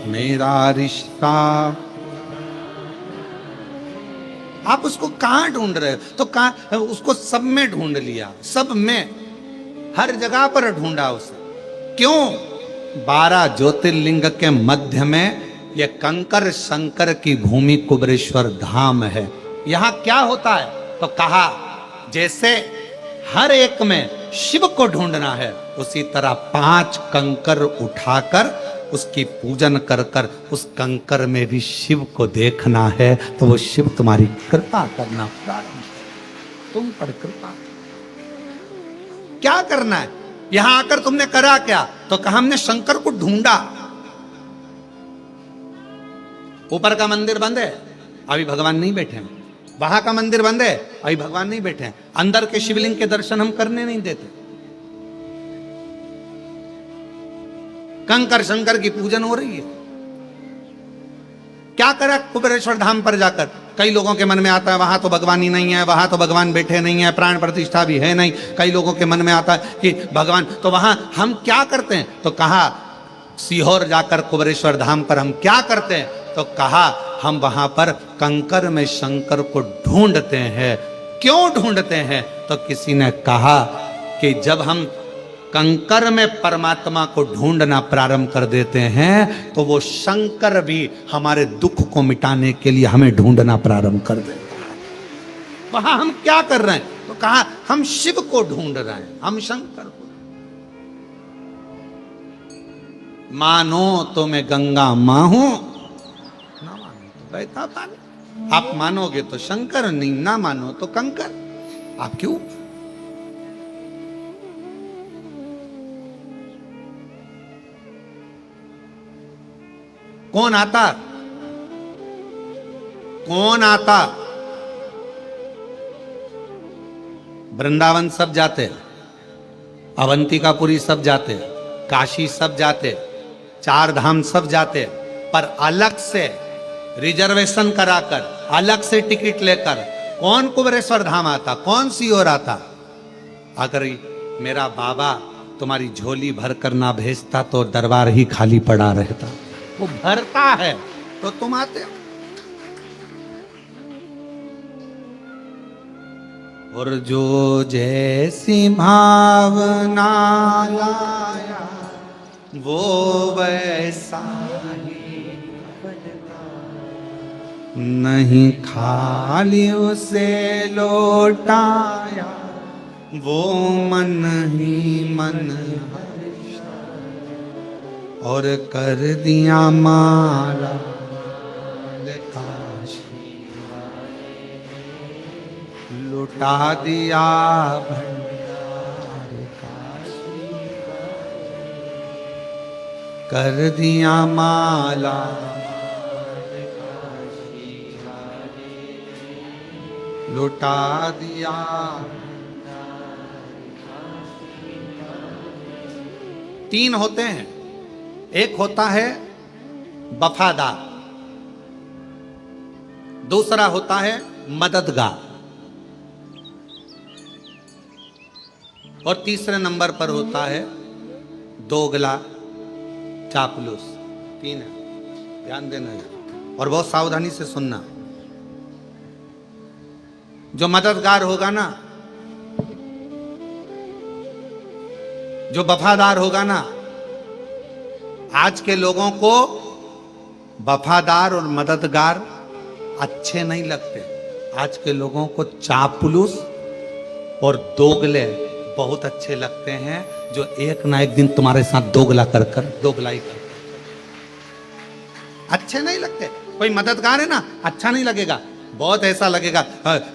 मेरा रिश्ता। आप उसको कहां ढूंढ रहे हो? तो कहां? उसको सब में ढूंढ लिया, सब में, हर जगह पर ढूंढा उसे। क्यों? 12 ज्योतिर्लिंग के मध्य में यह कंकर शंकर की भूमि कुबरेश्वर धाम है। यहां क्या होता है? तो कहा जैसे हर एक में शिव को ढूंढना है, उसी तरह 5 कंकर उठाकर उसकी पूजन कर कर उस कंकर में भी शिव को देखना है, तो वो शिव तुम्हारी कृपा करना प्रारंभ, तुम पर कृपा। क्या करना है? यहां आकर तुमने करा क्या? तो कहा हमने शंकर को ढूंढा। ऊपर का मंदिर बंद है, अभी भगवान नहीं बैठे हैं। वहां का मंदिर बंद है, अभी भगवान नहीं बैठे हैं। अंदर के शिवलिंग के दर्शन हम करने नहीं देते। कंकर शंकर की पूजन हो रही है। क्या करा कुबेरेश्वर धाम पर जाकर? कई लोगों के मन में आता है वहां तो भगवान ही नहीं है, वहां तो भगवान बैठे नहीं है, प्राण प्रतिष्ठा भी है नहीं। कई लोगों के मन में आता है कि भगवान, तो वहां हम क्या करते हैं? तो कहा सीहोर जाकर कुबेरेश्वर धाम पर हम क्या करते हैं? तो कहा हम वहां पर कंकर में शंकर को ढूंढते हैं। क्यों ढूंढते हैं? तो किसी ने कहा कि जब हम कंकर में परमात्मा को ढूंढना प्रारंभ कर देते हैं, तो वो शंकर भी हमारे दुख को मिटाने के लिए हमें ढूंढना प्रारंभ कर देता है। वहां हम क्या कर रहे हैं? तो कहा हम शिव को ढूंढ रहे हैं, हम शंकर को। मानो तो मैं गंगा मां हूं, ना मानो तो बहता पानी। आप मानोगे तो शंकर, नहीं ना मानो तो कंकर। आप क्यों? कौन आता? कौन आता? वृंदावन सब जाते, अवंतिकापुरी सब जाते, काशी सब जाते, 4 धाम सब जाते, पर अलग से रिजर्वेशन कराकर, अलग से टिकट लेकर कौन कुबेरेश्वर धाम आता? कौन सीहोर आता? अगर मेरा बाबा तुम्हारी झोली भर कर ना भेजता तो दरबार ही खाली पड़ा रहता। वो भरता है तो तुम आते हो। और जो जैसी भावना लाया वो वैसा ही, नहीं खाली उसे लौटाया वो मन ही मन, और कर दिया माला काशी, लुटा दिया भंडार काशी, कर दिया माला लुटा दिया। तीन होते हैं, एक होता है वफादार, दूसरा होता है मददगार, और तीसरे नंबर पर होता है दोगला चापलूस। 3 है, ध्यान देना है और बहुत सावधानी से सुनना। जो मददगार होगा ना, जो वफादार होगा ना, आज के लोगों को वफादार और मददगार अच्छे नहीं लगते। आज के लोगों को चापलूस और दोगले बहुत अच्छे लगते हैं, जो एक ना एक दिन तुम्हारे साथ दोगला कर कर दोगलाई कर। अच्छे नहीं लगते। कोई मददगार है ना, अच्छा नहीं लगेगा। बहुत ऐसा लगेगा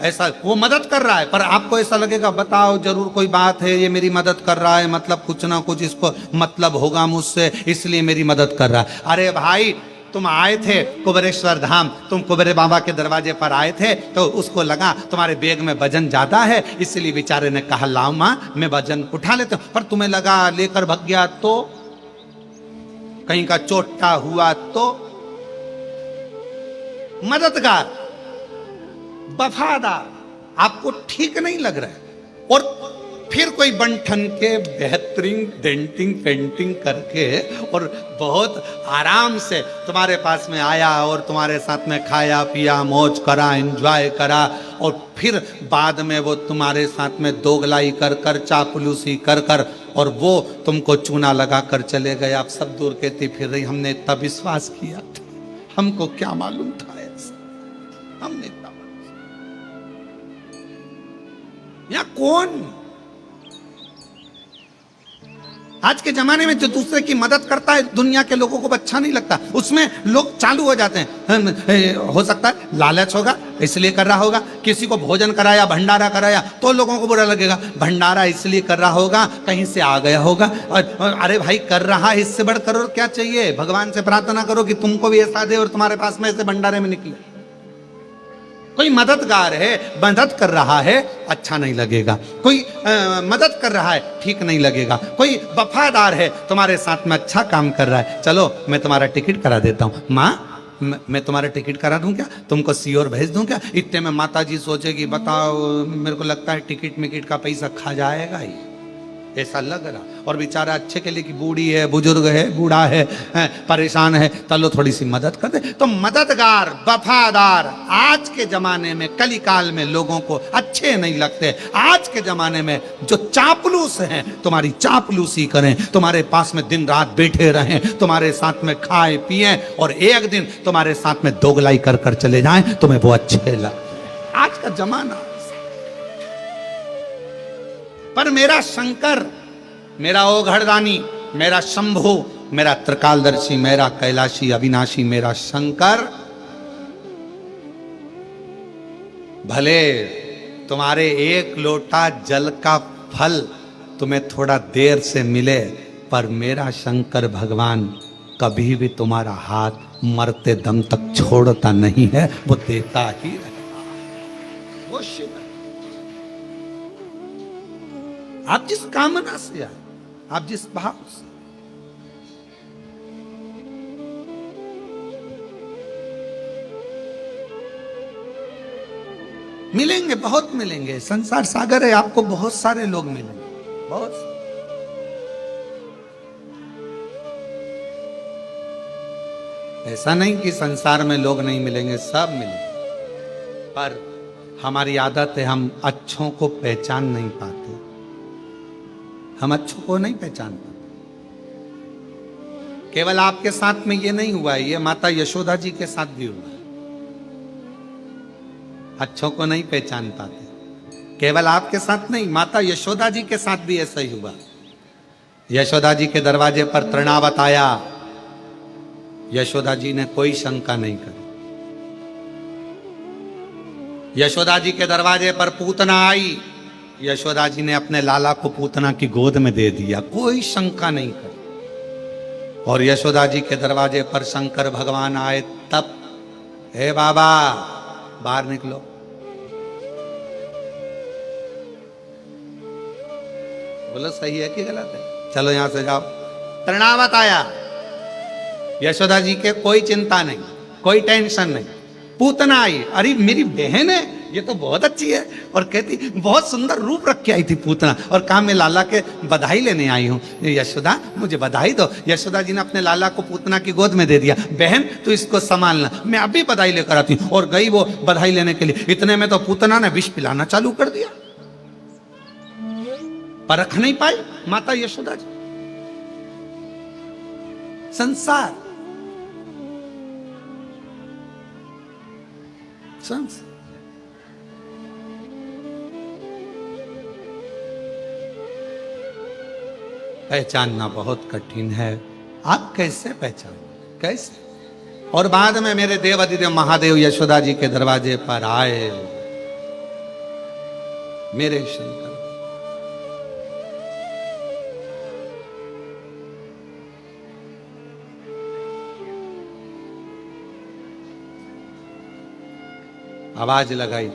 ऐसा वो मदद कर रहा है, पर आपको ऐसा लगेगा बताओ जरूर कोई बात है, ये मेरी मदद कर रहा है, मतलब कुछ ना कुछ इसको मतलब होगा मुझसे, इसलिए मेरी मदद कर रहा है। अरे भाई तुम आए थे कुबेरेश्वर धाम, तुम कुबेरे बाबा के दरवाजे पर आए थे, तो उसको लगा तुम्हारे बैग में वजन ज्यादा है, इसलिए बेचारे ने कहा लाओ मां मैं वजन उठा लेता हूं, पर तुम्हें लगा लेकर भाग गया तो कहीं का चोटा हुआ तो। मददगार, वफादार आपको ठीक नहीं लग रहा है, और फिर कोई बंठन के बेहतरीन डेंटिंग पेंटिंग करके और बहुत आराम से तुम्हारे पास में आया और तुम्हारे साथ में खाया पिया मौज करा एंजॉय करा, और फिर बाद में वो तुम्हारे साथ में दोगलाई कर कर चापलूसी कर कर और वो तुमको चूना लगा कर चले गए। आप सब दूर कहती फिर रही हमने इतना विश्वास किया था, हमको क्या मालूम था ऐसा, हमने इतना या कौन। आज के जमाने में जो दूसरे की मदद करता है दुनिया के लोगों को अच्छा नहीं लगता, उसमें लोग चालू हो जाते हैं। हो सकता है लालच होगा इसलिए कर रहा होगा, किसी को भोजन कराया भंडारा कराया तो लोगों को बुरा लगेगा, भंडारा इसलिए कर रहा होगा कहीं से आ गया होगा। और अरे भाई कर रहा है इससे बढ़कर और क्या चाहिए, भगवान से प्रार्थना करो कि तुमको भी ऐसा दे और तुम्हारे पास में ऐसे भंडारे में निकले। कोई मददगार है मदद कर रहा है अच्छा नहीं लगेगा, कोई मदद कर रहा है ठीक नहीं लगेगा, कोई वफादार है तुम्हारे साथ में अच्छा काम कर रहा है, चलो मैं तुम्हारा टिकट करा देता हूँ माँ, मैं तुम्हारा टिकट करा दूं क्या, तुमको सीओर भेज दूं क्या। इतने में माता जी सोचेगी बताओ मेरे को लगता है टिकट मिकट का पैसा खा जाएगा ही, ऐसा लग रहा। और बेचारा अच्छे के लिए कि बूढ़ी है बुजुर्ग है बूढ़ा है परेशान है, चलो थोड़ी सी मदद कर दे। तो मददगार वफादार आज के जमाने में कली काल में लोगों को अच्छे नहीं लगते। आज के जमाने में जो चापलूस हैं तुम्हारी चापलूसी करें, तुम्हारे पास में दिन रात बैठे रहें, तुम्हारे साथ में खाए पिए और एक दिन तुम्हारे साथ में दोगलाई कर कर चले जाएं, तुम्हें वो अच्छे लगते। आज का जमाना। पर मेरा शंकर, मेरा ओघड़दानी, मेरा शंभु, मेरा त्रिकालदर्शी, मेरा कैलाशी अविनाशी, मेरा शंकर भले तुम्हारे एक लोटा जल का फल तुम्हें थोड़ा देर से मिले, पर मेरा शंकर भगवान कभी भी तुम्हारा हाथ मरते दम तक छोड़ता नहीं है, वो देता ही रहेगा। वो शिव आप जिस कामना से आए, आप जिस भाव से, मिलेंगे बहुत मिलेंगे, संसार सागर है, आपको बहुत सारे लोग मिलेंगे, बहुत। ऐसा नहीं कि संसार में लोग नहीं मिलेंगे, सब मिलेंगे, पर हमारी आदत है हम अच्छों को पहचान नहीं पाते, हम अच्छों को नहीं पहचान पाते। केवल आपके साथ में ये नहीं हुआ, ये माता यशोदा जी के साथ भी हुआ। अच्छों को नहीं पहचान पाते, केवल आपके साथ नहीं, माता यशोदा जी के साथ भी ऐसा ही हुआ। यशोदा जी के दरवाजे पर तृणावत आया, यशोदा जी ने कोई शंका नहीं करी। यशोदा जी के दरवाजे पर पूतना आई, यशोदा जी ने अपने लाला को पूतना की गोद में दे दिया, कोई शंका नहीं करी। और यशोदा जी के दरवाजे पर शंकर भगवान आए तब, हे बाबा बाहर निकलो। बोलो सही है कि गलत है, चलो यहां से जाओ। तृणावत आया, यशोदा जी के कोई चिंता नहीं, कोई टेंशन नहीं। पूतना आई, अरे मेरी बहन है, ये तो बहुत अच्छी है, और कहती बहुत सुंदर रूप रख के आई थी पूतना, और कहा मैं लाला के बधाई लेने आई हूँ, यशोदा मुझे बधाई दो। यशोदा जी ने अपने लाला को पूतना की गोद में दे दिया, बहन तू इसको संभालना, मैं अभी बधाई लेकर आती हूँ। और गई वो बधाई लेने के लिए, इतने में तो पूतना ने विष पिलाना चालू कर दिया, परख नहीं पाई माता यशोदा जी। संसार पहचानना बहुत कठिन है। आप कैसे पहचान, कैसे? और बाद में मेरे देव अधिदेव महादेव यशोदा जी के दरवाजे पर आए। मेरे शंकर आवाज लगाई,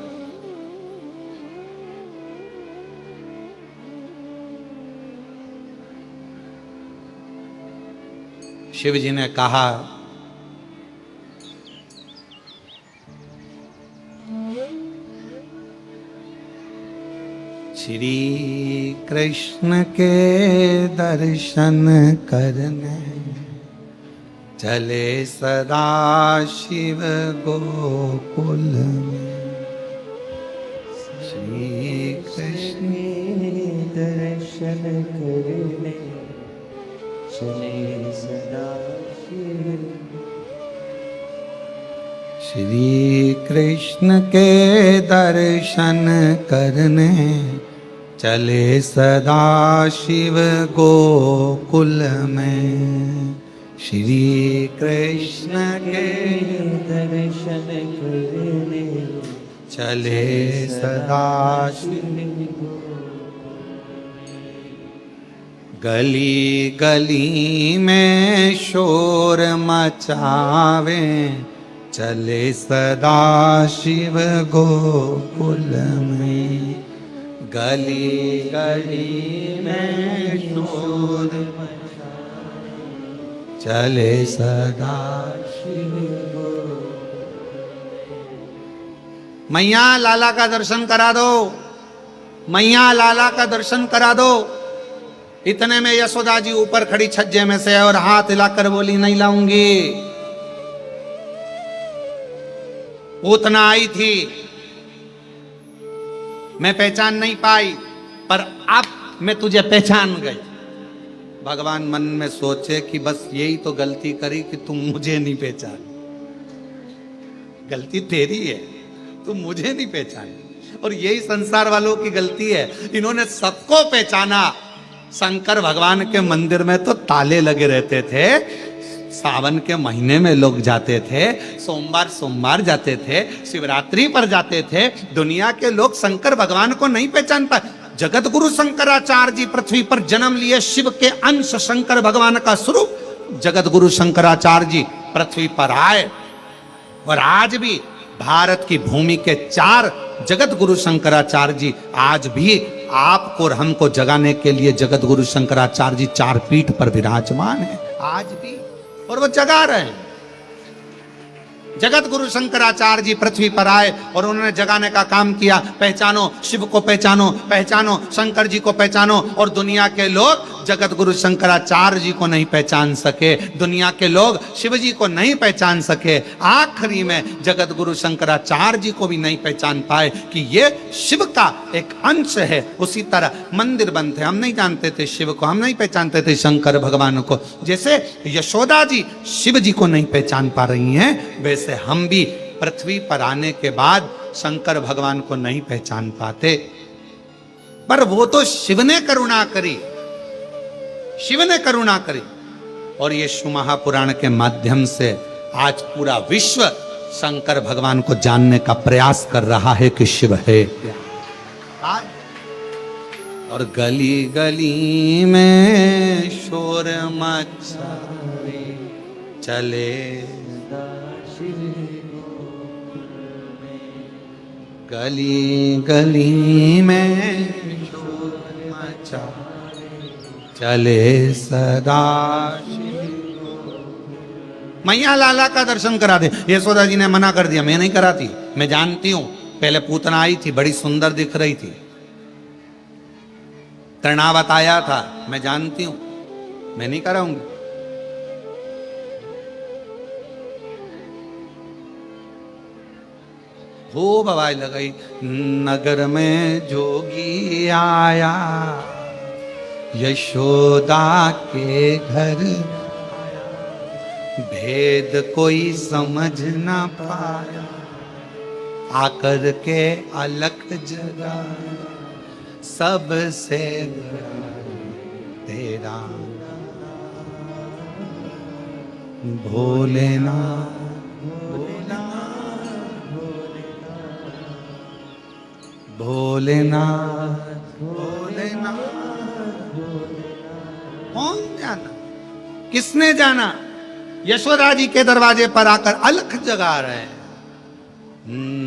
शिव जी ने कहा, श्री कृष्ण के दर्शन करने चले सदा शिव गोकुल में। श्री कृष्ण दर्शन करने चले सदा शिव। श्री कृष्ण के दर्शन करने चले सदा शिव गोकुल में। श्री कृष्ण के दर्शन करने चले सदा शिव। गली गली में शोर मचावे चले सदा शिव गोकुल में। गली गली में शोर चले सदा शिव गोकुल। मैया लाला का दर्शन करा दो, मैया लाला का दर्शन करा दो। इतने में यशोदा जी ऊपर खड़ी छज्जे में से और हाथ हिलाकर बोली, नहीं लाऊंगी। उतना आई थी, मैं पहचान नहीं पाई, पर अब मैं तुझे पहचान गई। भगवान मन में सोचे कि बस यही तो गलती करी कि तुम मुझे नहीं पहचान। गलती तेरी है, तुम मुझे नहीं पहचानी। और यही संसार वालों की गलती है, इन्होंने सबको पहचाना। शंकर भगवान के मंदिर में तो ताले लगे रहते थे। सावन के महीने में लोग जाते थे, सोमवार सोमवार जाते थे, शिवरात्रि पर जाते थे। दुनिया के लोग शंकर भगवान को नहीं पहचान पाए। जगत गुरु शंकराचार्य जी पृथ्वी पर जन्म लिए, शिव के अंश, शंकर भगवान का स्वरूप जगत गुरु शंकराचार्य जी पृथ्वी पर आए। और आज भी भारत की भूमि के 4 जगत गुरु शंकराचार्य जी आज भी आपको और हमको जगाने के लिए जगत गुरु शंकराचार्य जी 4 पीठ पर विराजमान है आज भी, और वो जगा रहे हैं। जगत गुरु शंकराचार्य जी पृथ्वी पर आए और उन्होंने जगाने का काम किया। पहचानो शिव को, पहचानो, पहचानो शंकर जी को, पहचानो। और दुनिया के लोग जगत गुरु शंकराचार्य जी को नहीं पहचान सके, दुनिया के लोग शिव जी को नहीं पहचान सके। आखिरी में जगत गुरु शंकराचार्य जी को भी नहीं पहचान पाए कि ये शिव का एक अंश है। उसी तरह मंदिर बनते, हम नहीं जानते थे शिव को, हम नहीं पहचानते थे शंकर भगवान को। जैसे यशोदा जी शिव जी को नहीं पहचान पा रही हैं, वैसे हम भी पृथ्वी पर आने के बाद शंकर भगवान को नहीं पहचान पाते। पर वो तो शिव ने करुणा करी, शिव ने करुणा करी। और ये शिव महापुराण के माध्यम से आज पूरा विश्व शंकर भगवान को जानने का प्रयास कर रहा है कि शिव है। और गली गली में शोर मचावे चले गली गली में शोर मचावे चले सदा। मैया लाला का दर्शन करा दे। यशोदा जी ने मना कर दिया, मैं नहीं कराती, मैं जानती हूं। पहले पूतना आई थी, बड़ी सुंदर दिख रही थी, तृणावत आया था, मैं जानती हूं, मैं नहीं कराऊंगी। खूब आवाज लगाई, नगर में जोगी आया, यशोदा के घर, भेद कोई समझ ना पाया, आकर के अलग जगा, सबसे तेरा भोलेनाथ। भोलेनाथ भोलेनाथ। कौन जाना, किसने जाना? यशोदा जी के दरवाजे पर आकर अलख जगा रहे हैं।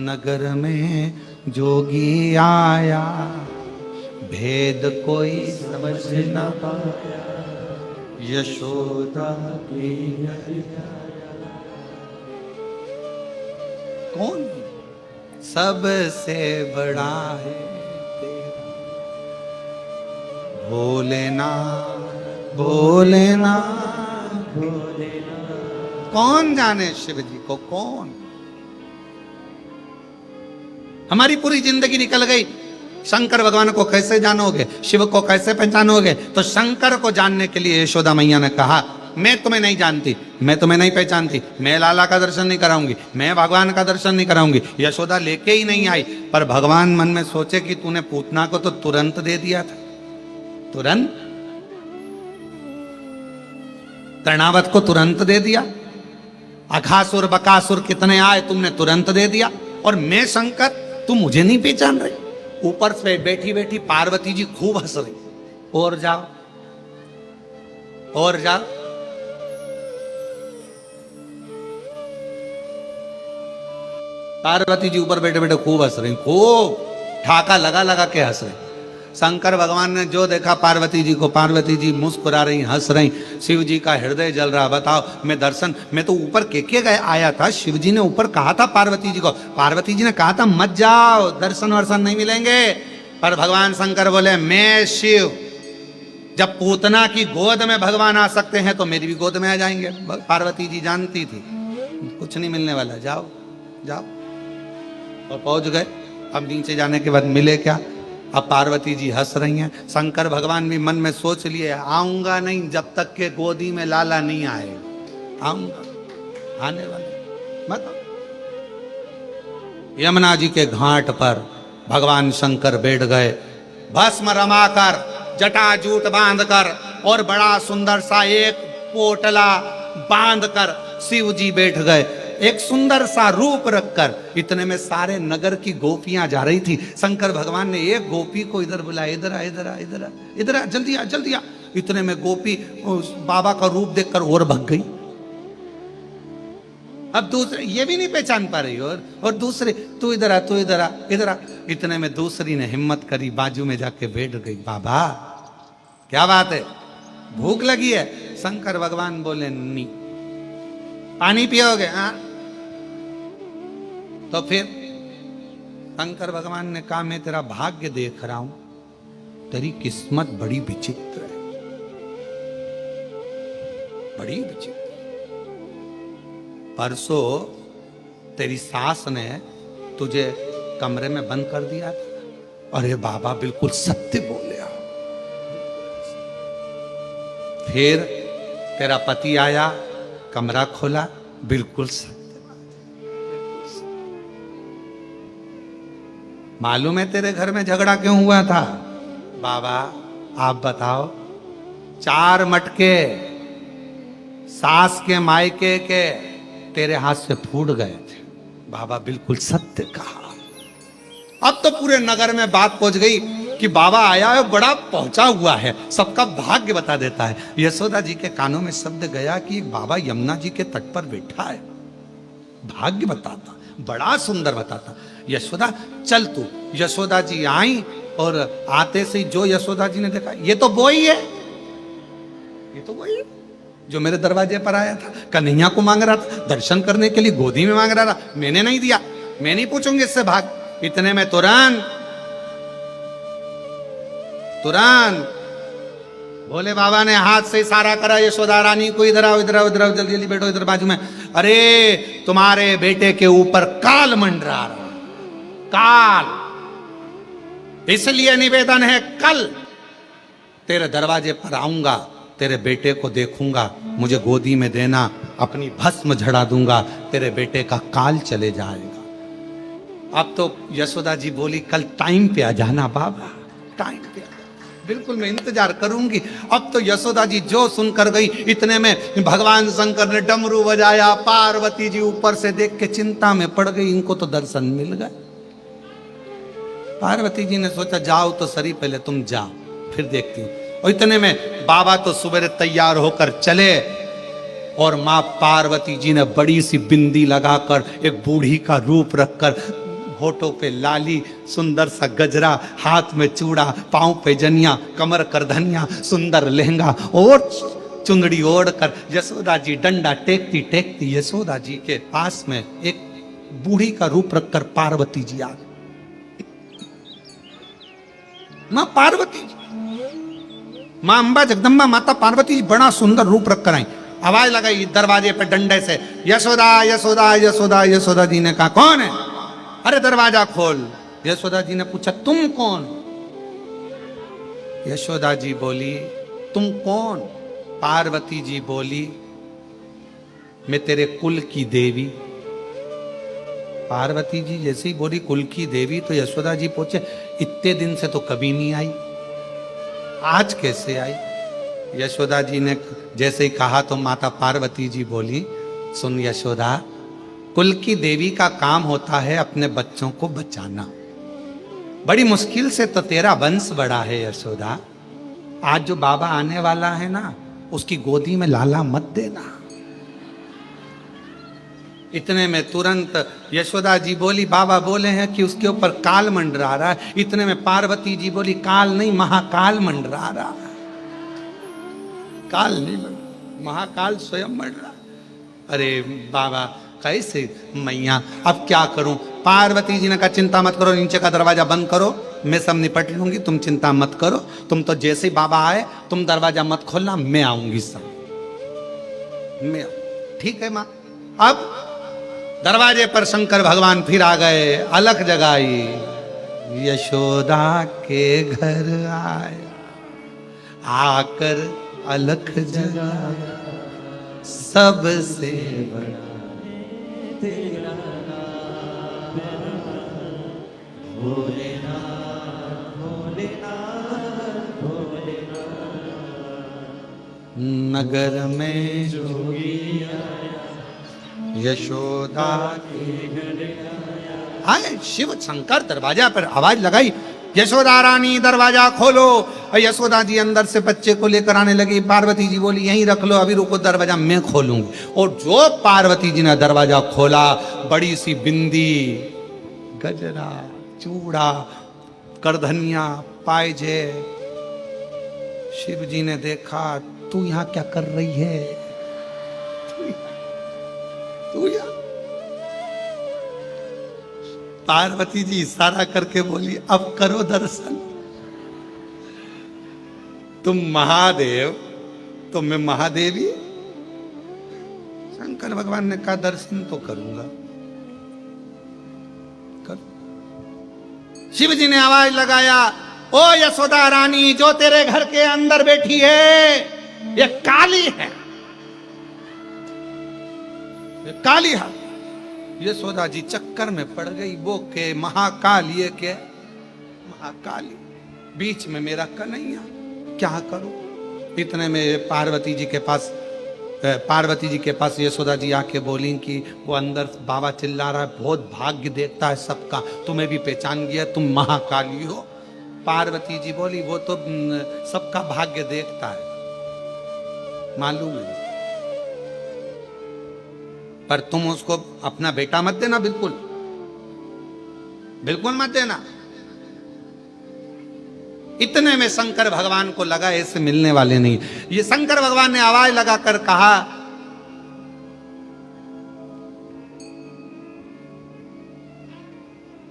नगर में जोगी आया, भेद कोई समझ न पाया, यशोदा की कौन? सबसे बड़ा है तेरा भोलेनाथ भोलेनाथ भोलेनाथ। कौन जाने शिव जी को? कौन? हमारी पूरी जिंदगी निकल गई, शंकर भगवान को कैसे जानोगे, शिव को कैसे पहचानोगे? तो शंकर को जानने के लिए यशोदा मैया ने कहा, मैं तुम्हें नहीं जानती, मैं तुम्हें नहीं पहचानती, मैं लाला का दर्शन नहीं कराऊंगी, मैं भगवान का दर्शन नहीं कराऊंगी। यशोदा लेके ही नहीं आई। पर भगवान मन में सोचे कि तूने पूतना को तो तुरंत दे दिया था, तुरंत कर्णावत को तुरंत दे दिया, अघासुर बकासुर कितने आए तुमने तुरंत दे दिया, और मैं शंकर, तुम मुझे नहीं पहचान रही? ऊपर से बैठी बैठी पार्वती जी खूब हंस रही। और जाओ और जाओ। पार्वती जी ऊपर बैठे बैठे खूब हंस रही, खूब ठाका लगा लगा के हंस रही। शंकर भगवान ने जो देखा पार्वती जी को, पार्वती जी मुस्कुरा रही, हंस रही, शिव जी का हृदय जल रहा। बताओ, मैं दर्शन, मैं तो ऊपर के गए आया था, शिव जी ने ऊपर कहा था पार्वती जी को, पार्वती जी ने कहा था मत जाओ, दर्शन वर्शन नहीं मिलेंगे। पर भगवान शंकर बोले, मैं शिव, जब पूतना की गोद में भगवान आ सकते हैं तो मेरी भी गोद में आ जाएंगे। पार्वती जी जानती थी कुछ नहीं मिलने वाला, जाओ जाओ। और पहुंच गए। अब नीचे जाने के बाद मिले क्या? अब पार्वती जी हंस रही हैं। शंकर भगवान भी मन में सोच लिए, आऊंगा नहीं जब तक के गोदी में लाला नहीं आए, आऊंगा, आने वाले मत। यमुना जी के घाट पर भगवान शंकर बैठ गए, भस्म रमाकर, जटाजूट बांधकर, और बड़ा सुंदर सा एक पोटला बांधकर शिव जी बैठ गए, एक सुंदर सा रूप रखकर। इतने में सारे नगर की गोपियां जा रही थी। शंकर भगवान ने एक गोपी को इधर बुलाया, इधर आ इधर आ इधर आ इधर आ, जल्दी आ जल्दी आ। इतने में गोपी उस बाबा का रूप देखकर और भग गई। अब दूसरे ये भी नहीं पहचान पा रही, और दूसरे, तू इधर आ, तू इधर आ, इधर आ। इतने में दूसरी ने हिम्मत करी, बाजू में जाके बैठ गई। बाबा क्या बात है, भूख लगी है? शंकर भगवान बोले, नहीं। पानी पियोगे? हाँ। तो फिर शंकर भगवान ने कहा, मैं तेरा भाग्य देख रहा हूं, तेरी किस्मत बड़ी विचित्र है, बड़ी विचित्र। परसों तेरी सास ने तुझे कमरे में बंद कर दिया था। अरे बाबा बिल्कुल सत्य बोले। फिर तेरा पति आया, कमरा खोला, बिल्कुल सत्य। मालूम है तेरे घर में झगड़ा क्यों हुआ था? बाबा आप बताओ। 4 मटके सास के मायके के तेरे हाथ से फूट गए थे। बाबा बिल्कुल सत्य कहा। अब तो पूरे नगर में बात पहुंच गई कि बाबा आया है, बड़ा पहुंचा हुआ है, सबका भाग्य बता देता है। यशोदा जी के कानों में शब्द गया कि एक बाबा यमुना जी के तट पर बैठा है, भाग्य बताता, बड़ा सुंदर बताता। यशोदा चल तू। यशोदा जी आई, और आते से जो यशोदा जी ने देखा, ये तो वही है, ये तो वही है जो मेरे दरवाजे पर आया था, कन्हैया को मांग रहा था, दर्शन करने के लिए गोदी में मांग रहा था, मैंने नहीं दिया, मैं नहीं पूछूंगी इससे, भाग। इतने में तुरंत भोले बाबा ने हाथ से इशारा करा, यशोदा रानी को इधर आओ, इधर आओ, इधर आओ, जल्दी जल्दी बैठो इधर बाजू में। अरे तुम्हारे बेटे के ऊपर काल मंडरा रहा, काल, इसलिए निवेदन है, कल तेरे दरवाजे पर आऊंगा, तेरे बेटे को देखूंगा, मुझे गोदी में देना, अपनी भस्म झड़ा दूंगा, तेरे बेटे का काल चले जाएगा। अब तो यशोदा जी बोली, कल टाइम पे आ जाना बाबा, टाइम पे आ। बिल्कुल मैं इंतजार करूंगी। अब तो यशोदा जी जो सुनकर गई, इतने में भगवान शंकर ने डमरू बजाया। पार्वती जी ऊपर से देख के चिंता में पड़ गई, इनको तो दर्शन मिल गए। पार्वती जी ने सोचा जाओ तो सही, पहले तुम जाओ फिर देखती हूँ। और इतने में बाबा तो सुबह तैयार होकर चले और माँ पार्वती जी ने बड़ी सी बिंदी लगाकर, एक बूढ़ी का रूप रखकर, होठों पे लाली, सुंदर सा गजरा, हाथ में चूड़ा, पांव पे जनिया, कमर करधनिया, सुंदर लहंगा और चुंदड़ी ओढ़कर यशोदा जी डंडा टेकती टेकती यशोदा जी के पास में एक बूढ़ी का रूप रखकर पार्वती जी आ गई। मां पार्वती जी, मां अंबा जगदम्बा माता पार्वती जी बड़ा सुंदर रूप रखकर आई। आवाज लगाई दरवाजे पे डंडे से, यशोदा यशोदा यशोदा। यशोदा जी ने कहा कौन है? अरे दरवाजा खोल। यशोदा जी ने पूछा तुम कौन? यशोदा जी बोली तुम कौन? पार्वती जी बोली मैं तेरे कुल की देवी। पार्वती जी जैसे ही बोली कुल की देवी, तो यशोदा जी पूछे इतने दिन से तो कभी नहीं आई, आज कैसे आई? यशोदा जी ने जैसे ही कहा तो माता पार्वती जी बोली सुन यशोदा, कुल की देवी का काम होता है अपने बच्चों को बचाना। बड़ी मुश्किल से तो तेरा वंश बढ़ा है यशोदा। आज जो बाबा आने वाला है ना, उसकी गोदी में लाला मत देना। इतने में तुरंत यशोदा जी बोली बाबा बोले हैं कि उसके ऊपर काल मंडरा रहा है। इतने में पार्वती जी बोली काल नहीं महाकाल मंडरा रहा है। काल नहीं महाकाल स्वयं मंडरा। अरे बाबा कैसे मैया, अब क्या करूं? पार्वती जी ने कहा चिंता मत करो, नीचे का दरवाजा बंद करो, मैं सब निपट लूंगी, तुम चिंता मत करो। तुम तो जैसे ही बाबा आए तुम दरवाजा मत खोलना, मैं आऊंगी सब, मैं ठीक है मां। अब दरवाजे पर शंकर भगवान फिर आ गए, अलख जगाई, यशोदा के घर आया, आकर अलख जगाया, सबसे बड़ा तेरा नाम भोलेनाथ भोलेनाथ भोलेनाथ। नगर में जोगी यशोदा के आए। शिव शंकर दरवाजा पर आवाज लगाई, यशोदा रानी दरवाजा खोलो। और यशोदा जी अंदर से बच्चे को लेकर आने लगी। पार्वती जी बोली यहीं रख लो, अभी रुको, दरवाजा मैं खोलूंगी। और जो पार्वती जी ने दरवाजा खोला, बड़ी सी बिंदी, गजरा, चूड़ा, करधनिया, पायजे। शिव जी ने देखा तू यहां क्या कर रही है? तू यहां? पार्वती जी इशारा करके बोली अब करो दर्शन। तुम महादेव तो मैं महादेवी। शंकर भगवान ने कहा दर्शन तो करूंगा, कर। शिव जी ने आवाज लगाया, ओ यशोदा रानी, जो तेरे घर के अंदर बैठी है ये काली है, ये काली है। यशोदा जी चक्कर में पड़ गई, वो के महाकाल, ये के महाकाली, बीच में मेरा कन्हैया, क्या करूं? इतने में पार्वती जी के पास यशोदा जी आके बोली कि वो अंदर बाबा चिल्ला रहा है, बहुत भाग्य देखता है सबका, तुम्हें भी पहचान गया, तुम महाकाली हो। पार्वती जी बोली वो तो सबका भाग्य देखता है, मालूम है, पर तुम उसको अपना बेटा मत देना, बिल्कुल बिल्कुल मत देना। इतने में शंकर भगवान को लगा ऐसे मिलने वाले नहीं। ये शंकर भगवान ने आवाज लगाकर कहा,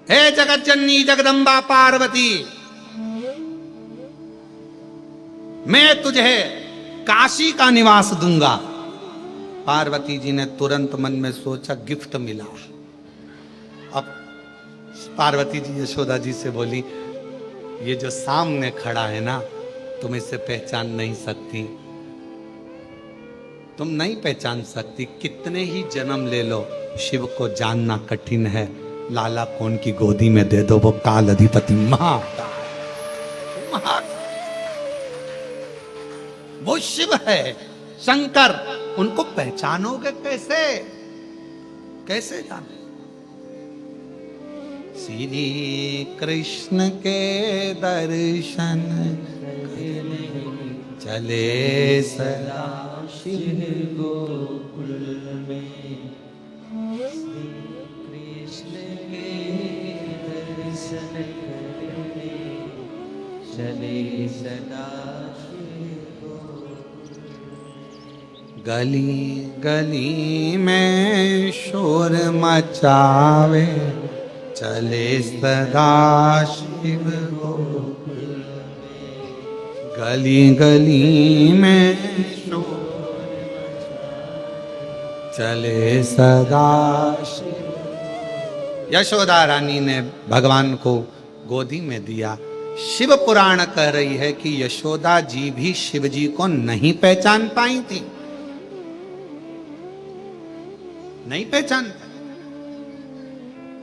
हे जगत जननी जगदम्बा पार्वती, मैं तुझे काशी का निवास दूंगा। पार्वती जी ने तुरंत मन में सोचा गिफ्ट मिला। अब पार्वती जी यशोदा जी से बोली, ये जो सामने खड़ा है ना, तुम इसे पहचान नहीं सकती, तुम नहीं पहचान सकती। कितने ही जन्म ले लो, शिव को जानना कठिन है। लाला कौन की गोदी में दे दो, वो काल अधिपति महाकाल। वो शिव है, शंकर। उनको पहचानोगे कैसे? कैसे जाने? श्री कृष्ण के दर्शन चले सदा शिव गोकुल में, श्री कृष्ण के दर्शन करने चले सदा शिव गोकुल। गली गली में शोर मचावे चले सदा शिव गोकुल में। गली गली में शोर चले सदा शिव। यशोदा रानी ने भगवान को गोदी में दिया। शिव पुराण कह रही है कि यशोदा जी भी शिव जी को नहीं पहचान पाई थी, नहीं पहचान पाई।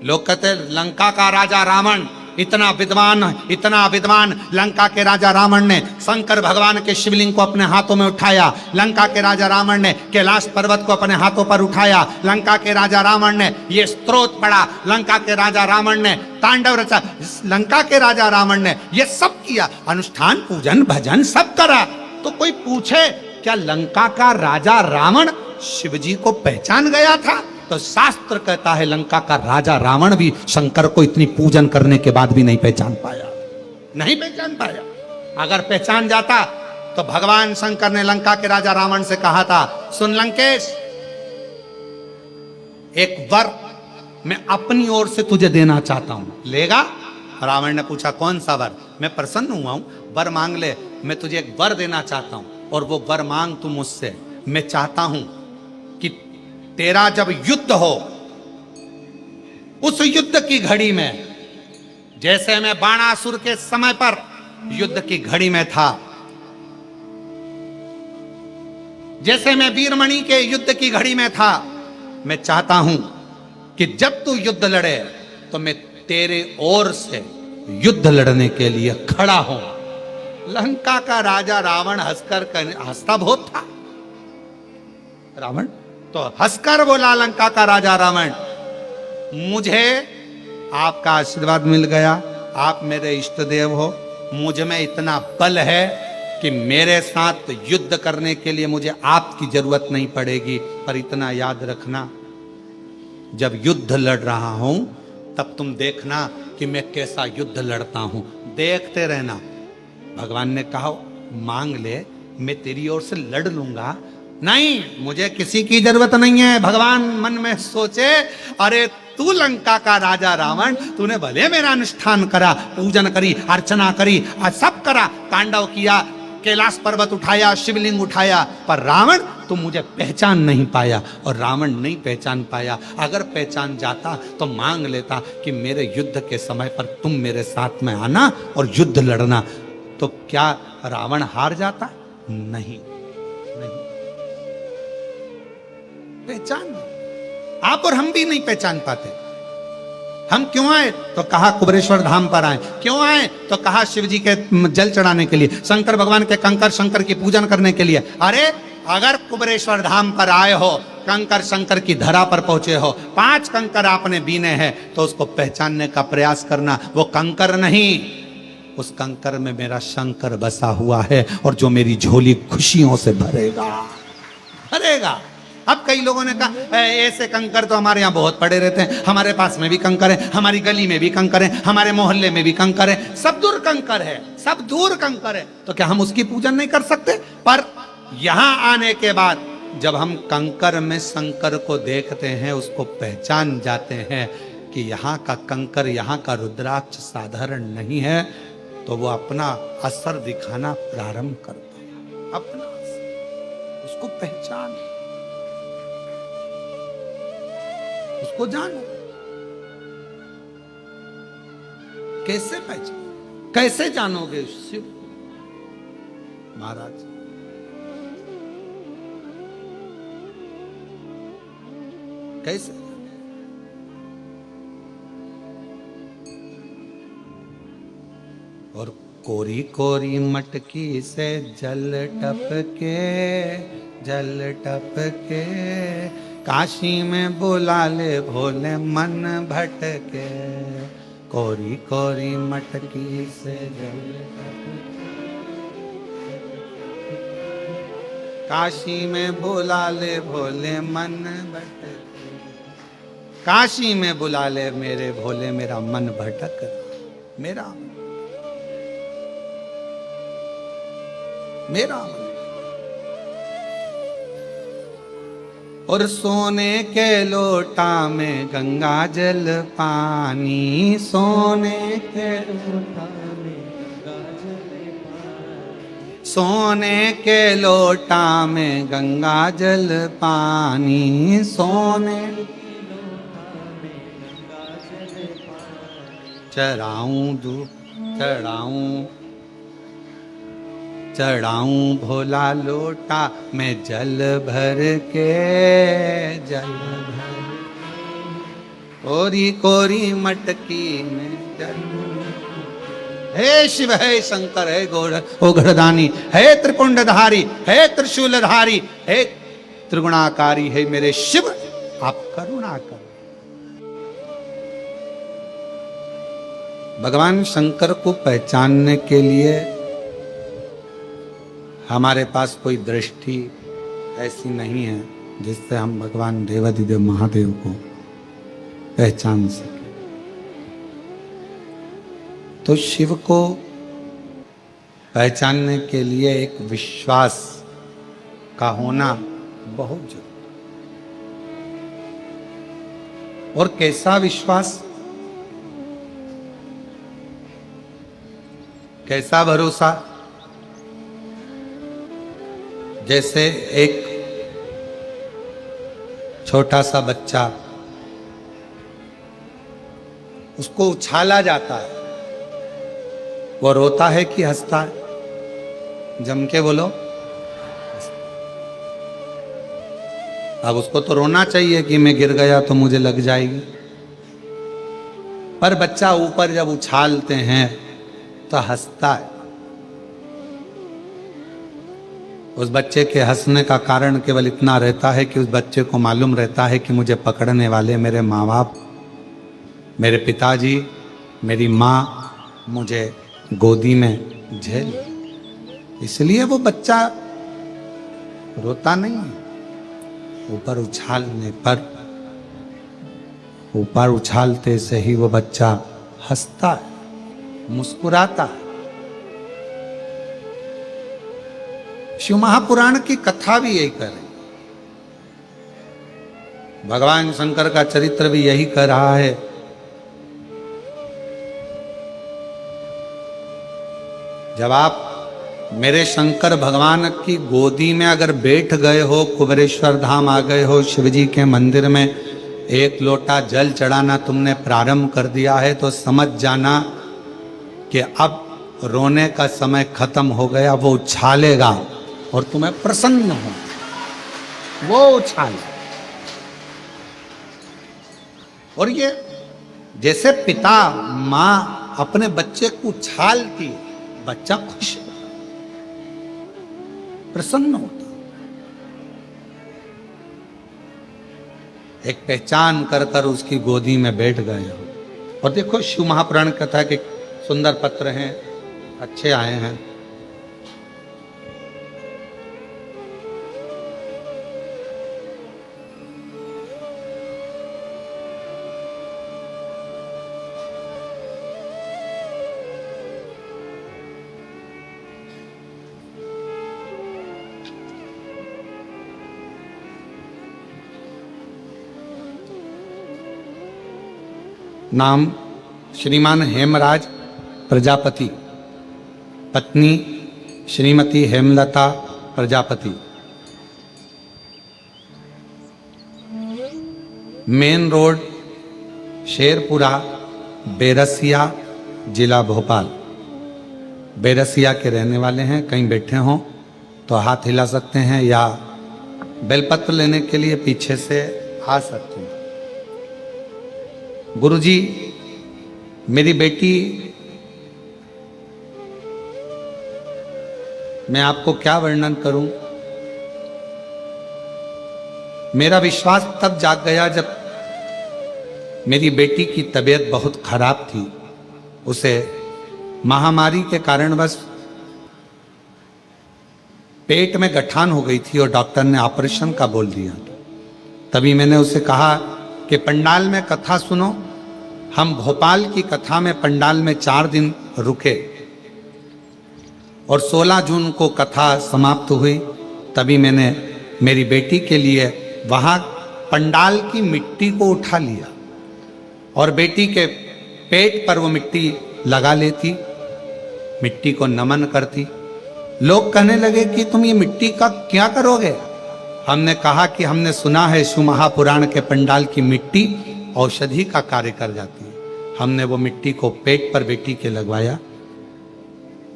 लोग कहते लंका का राजा रावण इतना विद्वान लंका के राजा रावण ने शंकर भगवान के शिवलिंग को अपने हाथों में उठाया। लंका के राजा रावण ने कैलाश पर्वत को अपने हाथों पर उठाया। लंका के राजा रावण ने ये स्तोत्र पढ़ा। लंका के राजा रावण ने तांडव रचा। लंका के राजा रावण ने ये सब किया, अनुष्ठान पूजन भजन सब करा। तो कोई पूछे क्या लंका का राजा रावण शिवजी को पहचान गया था? तो शास्त्र कहता है लंका का राजा रावण भी शंकर को इतनी पूजन करने के बाद भी नहीं पहचान पाया, नहीं पहचान पाया। अगर पहचान जाता तो भगवान शंकर ने लंका के राजा रावण से कहा था, सुन लंकेश, एक वर मैं अपनी ओर से तुझे देना चाहता हूं, लेगा? रावण ने पूछा कौन सा वर? मैं प्रसन्न हुआ हूं, वर मांग ले। मैं तुझे एक वर देना चाहता हूं और वो वर मांग तू मुझसे। मैं चाहता हूं कि तेरा जब युद्ध हो, उस युद्ध की घड़ी में, जैसे मैं बाणासुर के समय पर युद्ध की घड़ी में था, जैसे मैं वीरमणि के युद्ध की घड़ी में था, मैं चाहता हूं कि जब तू युद्ध लड़े तो मैं तेरे ओर से युद्ध लड़ने के लिए खड़ा हूं। लंका का राजा रावण हंसता बहुत था। रावण तो हंसकर बोला, लंका का राजा रावण, मुझे आपका आशीर्वाद मिल गया, आप मेरे इष्ट देव हो, मुझ में इतना बल है कि मेरे साथ युद्ध करने के लिए मुझे आपकी जरूरत नहीं पड़ेगी। पर इतना याद रखना, जब युद्ध लड़ रहा हूं तब तुम देखना कि मैं कैसा युद्ध लड़ता हूं, देखते रहना। भगवान ने कहा मांग ले, मैं तेरी ओर से लड़ लूंगा। नहीं, मुझे किसी की जरूरत नहीं है। भगवान मन में सोचे, अरे तू लंका का राजा रावण, तूने भले मेरा अनुष्ठान करा, पूजन करी, अर्चना करी, सब करा, तांडव किया, कैलाश पर्वत उठाया, शिवलिंग उठाया, पर रावण तू मुझे पहचान नहीं पाया। और रावण नहीं पहचान पाया। अगर पहचान जाता तो मांग लेता कि मेरे युद्ध के समय पर तुम मेरे साथ में आना और युद्ध लड़ना। तो क्या रावण हार जाता? नहीं, नहीं। पहचान आप और हम भी नहीं पहचान पाते। हम क्यों आए? तो कहा कुबेरेश्वर धाम पर आए। क्यों आए? तो कहा शिव जी के जल चढ़ाने के लिए, शंकर भगवान के कंकर शंकर की पूजन करने के लिए। अरे अगर कुबेरेश्वर धाम पर आए हो, कंकर शंकर की धरा पर पहुंचे हो, 5 कंकर आपने बीने हैं, तो उसको पहचानने का प्रयास करना। वो कंकर नहीं, उस कंकर में मेरा शंकर बसा हुआ है और जो मेरी झोली खुशियों से भरेगा, भरेगा। अब कई लोगों ने कहा ऐसे कंकर तो हमारे यहाँ बहुत पड़े रहते हैं, हमारे पास में भी कंकर है, हमारी गली में भी कंकर है, हमारे मोहल्ले में भी कंकर है, सब दूर कंकर है, सब दूर कंकर है। तो क्या हम उसकी पूजन नहीं कर सकते? पर यहां आने के बाद जब हम कंकर में शंकर को देखते हैं, उसको पहचान जाते हैं कि यहाँ का कंकर, यहाँ का रुद्राक्ष साधारण नहीं है, तो वो अपना असर दिखाना प्रारंभ करता है। अपना असर, उसको पहचान, उसको जानो। कैसे पहचान, कैसे जानोगे शिव महाराज? कैसे? और कोरी कोरी मटकी से जल टपके काशी में बुला ले भोले मन भटके। कोरी कोरी मटकी से जल काशी में बुला ले भोले मन भटके। काशी में बुला ले मेरे भोले मेरा मन भटक मेरा और सोने के लोटा में गंगा जल पानी। सोने के लोटा में गंगा जल पानी। सोने के लोटा में गंगा जल पानी। सोने चढ़ाऊं चढ़ाऊं भोला लोटा में जल भर के कोरी कोरी मटकी में जल। हे शिव हे शंकर हे गोगढ़दानी हे त्रिपुंडधारी हे त्रिशूलधारी हे त्रिगुणाकारी हे मेरे शिव आप करुणा करो। भगवान शंकर को पहचानने के लिए हमारे पास कोई दृष्टि ऐसी नहीं है जिससे हम भगवान देवाधिदेव महादेव को पहचान सके। तो शिव को पहचानने के लिए एक विश्वास का होना बहुत जरूरी। और कैसा विश्वास, कैसा भरोसा? जैसे एक छोटा सा बच्चा, उसको उछाला जाता है, वो रोता है कि हंसता है? जम के बोलो। अब उसको तो रोना चाहिए कि मैं गिर गया तो मुझे लग जाएगी, पर बच्चा ऊपर जब उछालते हैं तो हंसता है। उस बच्चे के हंसने का कारण केवल इतना रहता है कि उस बच्चे को मालूम रहता है कि मुझे पकड़ने वाले मेरे माँ बाप, मेरे पिताजी, मेरी माँ मुझे गोदी में झेल। इसलिए वो बच्चा रोता नहीं है। ऊपर उछालने पर, ऊपर उछालते से ही वो बच्चा हंसता है, मुस्कुराता है। शिव महापुराण की कथा भी यही कर रही, भगवान शंकर का चरित्र भी यही कर रहा है। जब आप मेरे शंकर भगवान की गोदी में अगर बैठ गए हो, कुबेरेश्वर धाम आ गए हो, शिव जी के मंदिर में एक लोटा जल चढ़ाना तुमने प्रारंभ कर दिया है, तो समझ जाना कि अब रोने का समय खत्म हो गया। वो उछालेगा और तुम्हें प्रसन्न हो, वो उछाल। और ये जैसे पिता मां अपने बच्चे को उछालती, बच्चा खुश प्रसन्न होता। एक पहचान कर कर उसकी गोदी में बैठ गए हो। और देखो शिव महापुराण कथा के सुंदर पत्र हैं, अच्छे आए हैं। नाम श्रीमान हेमराज प्रजापति, पत्नी श्रीमती हेमलता प्रजापति। मेन रोड शेरपुरा, बेरसिया, जिला भोपाल। बेरसिया के रहने वाले हैं। कहीं बैठे हों तो हाथ हिला सकते हैं या बेलपत्र लेने के लिए पीछे से आ सकते हैं। गुरुजी, मेरी बेटी मैं आपको क्या वर्णन करूं। मेरा विश्वास तब जाग गया जब मेरी बेटी की तबीयत बहुत खराब थी। उसे महामारी के कारणवश पेट में गठान हो गई थी और डॉक्टर ने ऑपरेशन का बोल दिया। तभी मैंने उसे कहा कि पंडाल में कथा सुनो। हम भोपाल की कथा में पंडाल में 4 दिन रुके और 16 जून को कथा समाप्त हुई। तभी मैंने मेरी बेटी के लिए वहाँ पंडाल की मिट्टी को उठा लिया और बेटी के पेट पर वो मिट्टी लगा लेती, मिट्टी को नमन करती। लोग कहने लगे कि तुम ये मिट्टी का क्या करोगे। हमने कहा कि हमने सुना है शिव महापुराण के पंडाल की मिट्टी औषधि का कार्य कर जाती है। हमने वो मिट्टी को पेट पर बेटी के लगवाया।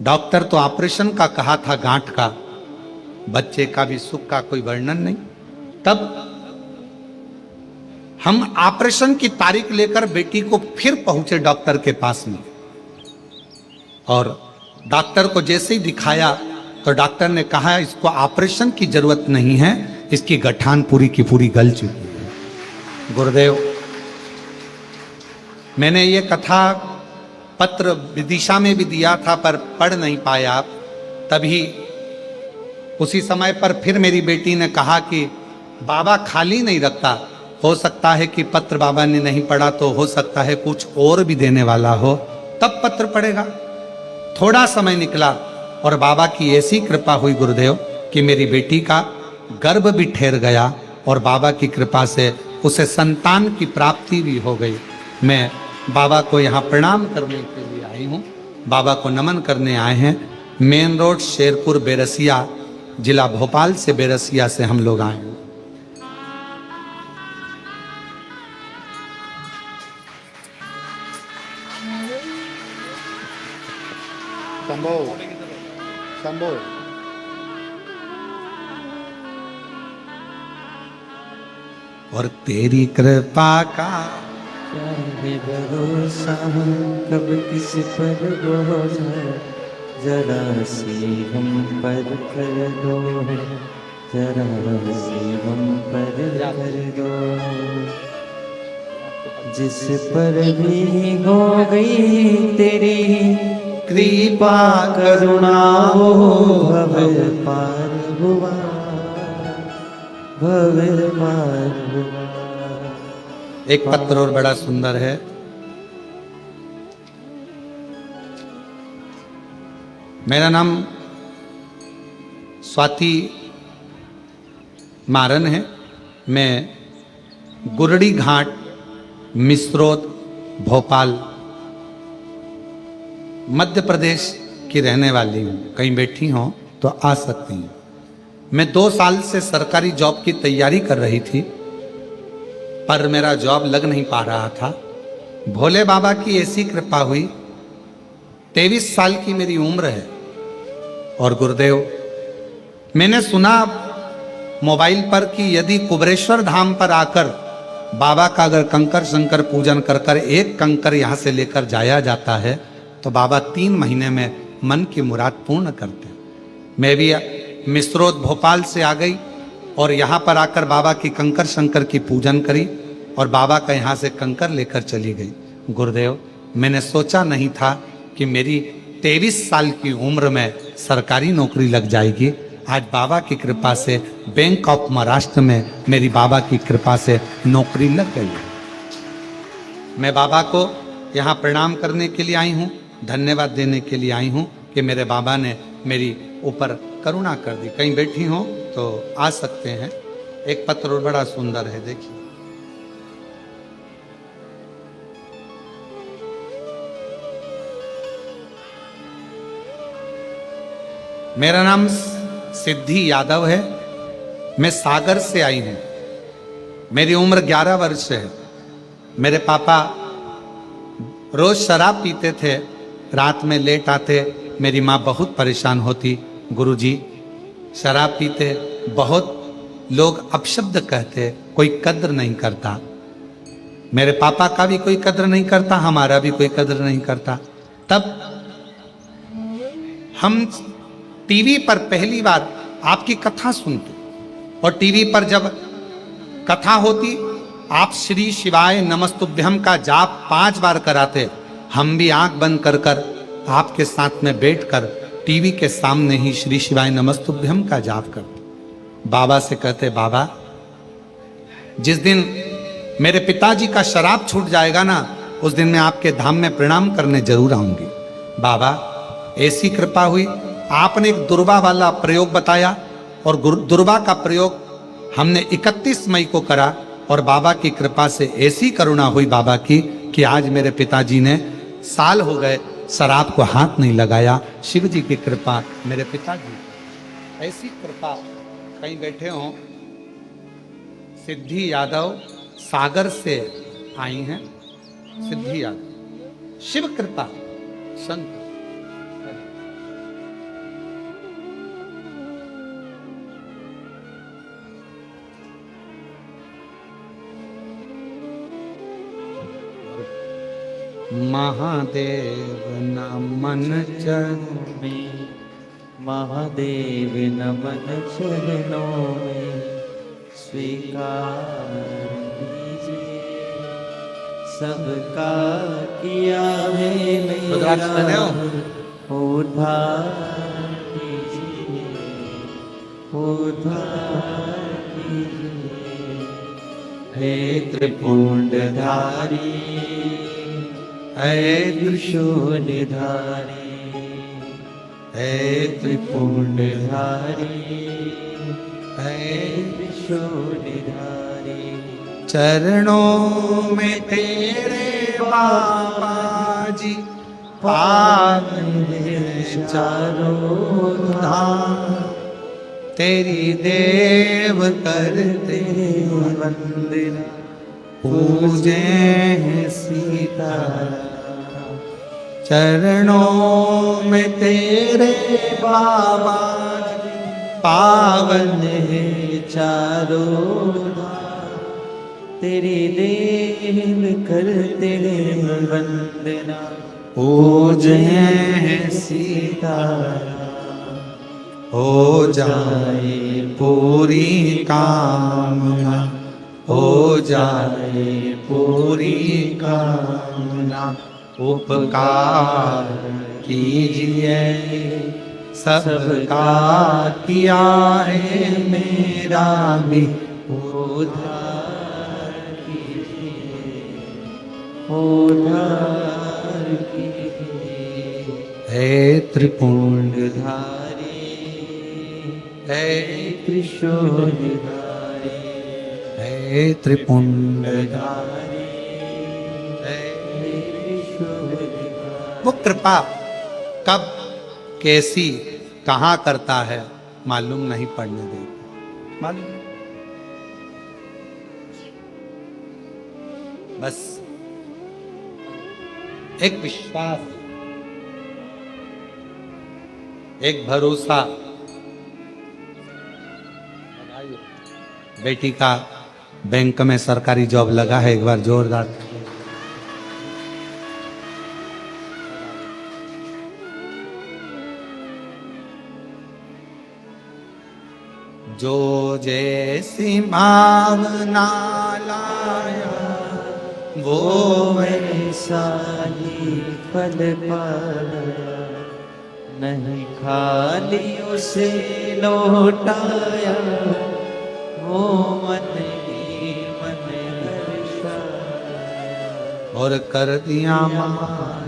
डॉक्टर तो ऑपरेशन का कहा था, गांठ का, बच्चे का भी सुख का कोई वर्णन नहीं। तब हम ऑपरेशन की तारीख लेकर बेटी को फिर पहुंचे डॉक्टर के पास में और डॉक्टर को जैसे ही दिखाया तो डॉक्टर ने कहा इसको ऑपरेशन की जरूरत नहीं है, इसकी गठान पूरी की पूरी गल चुकी है। गुरुदेव, मैंने ये कथा पत्र विदिशा में भी दिया था पर पढ़ नहीं पाया आप। तभी उसी समय पर फिर मेरी बेटी ने कहा कि बाबा खाली नहीं रखता, हो सकता है कि पत्र बाबा ने नहीं पढ़ा तो हो सकता है कुछ और भी देने वाला हो, तब पत्र पढ़ेगा। थोड़ा समय निकला और बाबा की ऐसी कृपा हुई गुरुदेव कि मेरी बेटी का गर्भ भी ठहर गया और बाबा की कृपा से उसे संतान की प्राप्ति भी हो गई। मैं बाबा को यहाँ प्रणाम करने के लिए आई हूँ, बाबा को नमन करने आए हैं। मेन रोड शेरपुर बेरसिया, जिला भोपाल से बेरसिया से हम लोग आए हैं। शंभो शंभो। और तेरी कृपा का क्या है भरोसा, कब किस पर भरोसा, जरा सी हम पर कर दो, जरा सी हम पर कर दो। जिस पर भी हो गई तेरी कृपा करुणा, वो भव पार हुआ, भव पार हुआ। एक पत्र और बड़ा सुंदर है। मेरा नाम स्वाति मारन है। मैं गुरड़ी घाट, मिस्रोद, भोपाल, मध्य प्रदेश की रहने वाली हूँ। कहीं बैठी हो तो आ सकती हैं। मैं 2 साल से सरकारी जॉब की तैयारी कर रही थी पर मेरा जॉब लग नहीं पा रहा था। भोले बाबा की ऐसी कृपा हुई, 23 साल की मेरी उम्र है। और गुरुदेव, मैंने सुना मोबाइल पर कि यदि कुबरेश्वर धाम पर आकर बाबा का अगर कंकर शंकर पूजन कर कर एक कंकर यहाँ से लेकर जाया जाता है तो बाबा 3 महीने में मन की मुराद पूर्ण करते हैं। मैं भी मिस्रोद भोपाल से आ गई और यहाँ पर आकर बाबा की कंकर शंकर की पूजन करी और बाबा का यहाँ से कंकर लेकर चली गई। गुरुदेव, मैंने सोचा नहीं था कि मेरी 23 साल की उम्र में सरकारी नौकरी लग जाएगी। आज बाबा की कृपा से बैंक ऑफ महाराष्ट्र में मेरी बाबा की कृपा से नौकरी लग गई। मैं बाबा को यहाँ प्रणाम करने के लिए आई हूँ, धन्यवाद देने के लिए आई हूँ कि मेरे बाबा ने मेरी ऊपर करुणा कर दी। कहीं बैठी हो तो आ सकते हैं। एक पत्र और बड़ा सुंदर है, देखिए। मेरा नाम सिद्धि यादव है। मैं सागर से आई हूं। मेरी उम्र 11 वर्ष है। मेरे पापा रोज शराब पीते थे, रात में लेट आते। मेरी माँ बहुत परेशान होती, गुरुजी शराब पीते, बहुत लोग अपशब्द कहते, कोई कद्र नहीं करता। मेरे पापा का भी कोई कद्र नहीं करता, हमारा भी कोई कद्र नहीं करता। तब हम टीवी पर पहली बार आपकी कथा सुनते, और टीवी पर जब कथा होती आप श्री शिवाय नमस्तुभ्यम का जाप 5 बार कराते, हम भी आंख बंद कर कर आपके साथ में बैठकर टीवी के सामने ही श्री शिवाय नमस्तुभ्यम का जाप करते। बाबा से कहते, बाबा जिस दिन मेरे पिताजी का शराब छूट जाएगा ना, उस दिन मैं आपके धाम में प्रणाम करने जरूर आऊंगी। बाबा ऐसी कृपा हुई, आपने एक दुर्वा वाला प्रयोग बताया, और दुर्वा का प्रयोग हमने 31 मई को करा, और बाबा की कृपा से ऐसी करुणा हुई बाबा की कि आज मेरे पिताजी ने साल हो गए शराब को हाथ नहीं लगाया। शिव जी की कृपा, मेरे पिताजी ऐसी कृपा। कहीं बैठे हों, सिद्धि यादव सागर से आई हैं, सिद्धि यादव, शिव कृपा संत। महादेव नमन चरण में महादेव नमन चरणों में स्वीकार कीजिए, सबका किया है मेरा उद्धार कीजिए, उद्धार कीजिए। हे त्रिपुंडधारी, हे त्रिशूलधारी, हे त्रिपुंडधारी, हे त्रिशूलधारी। चरणों में तेरे बाबा जी पावन है चारों धाम, तेरी देव करते वंदना, पूजे हैं सीता। चरणों में तेरे बाबा पावन है चारों धाम, तेरी देव करते वंदना, पूजे हैं सीताराम। हो जाए पूरी कामना, हो जाए पूरी कामना, उपकार कीजिए सबका किया है मेरा भी उद्धार कीजिए, उद्धार कीजिए। हे त्रिपुंड धारी, हे त्रिशूलधारी, हे त्रिपुंड धारी, त्रिशूलधारी। वो कृपा कब कैसी कहाँ करता है मालूम नहीं, पढ़ने देता मालूम नहीं। बस एक विश्वास, एक भरोसा। बेटी का बैंक में सरकारी जॉब लगा है, एक बार जोरदार। जो जैसी भावना लाया वो वैसा ही फल पाया, नहीं खाली उसे लौटाया, वो मन ही मन हर्षाया, और कर दिया मान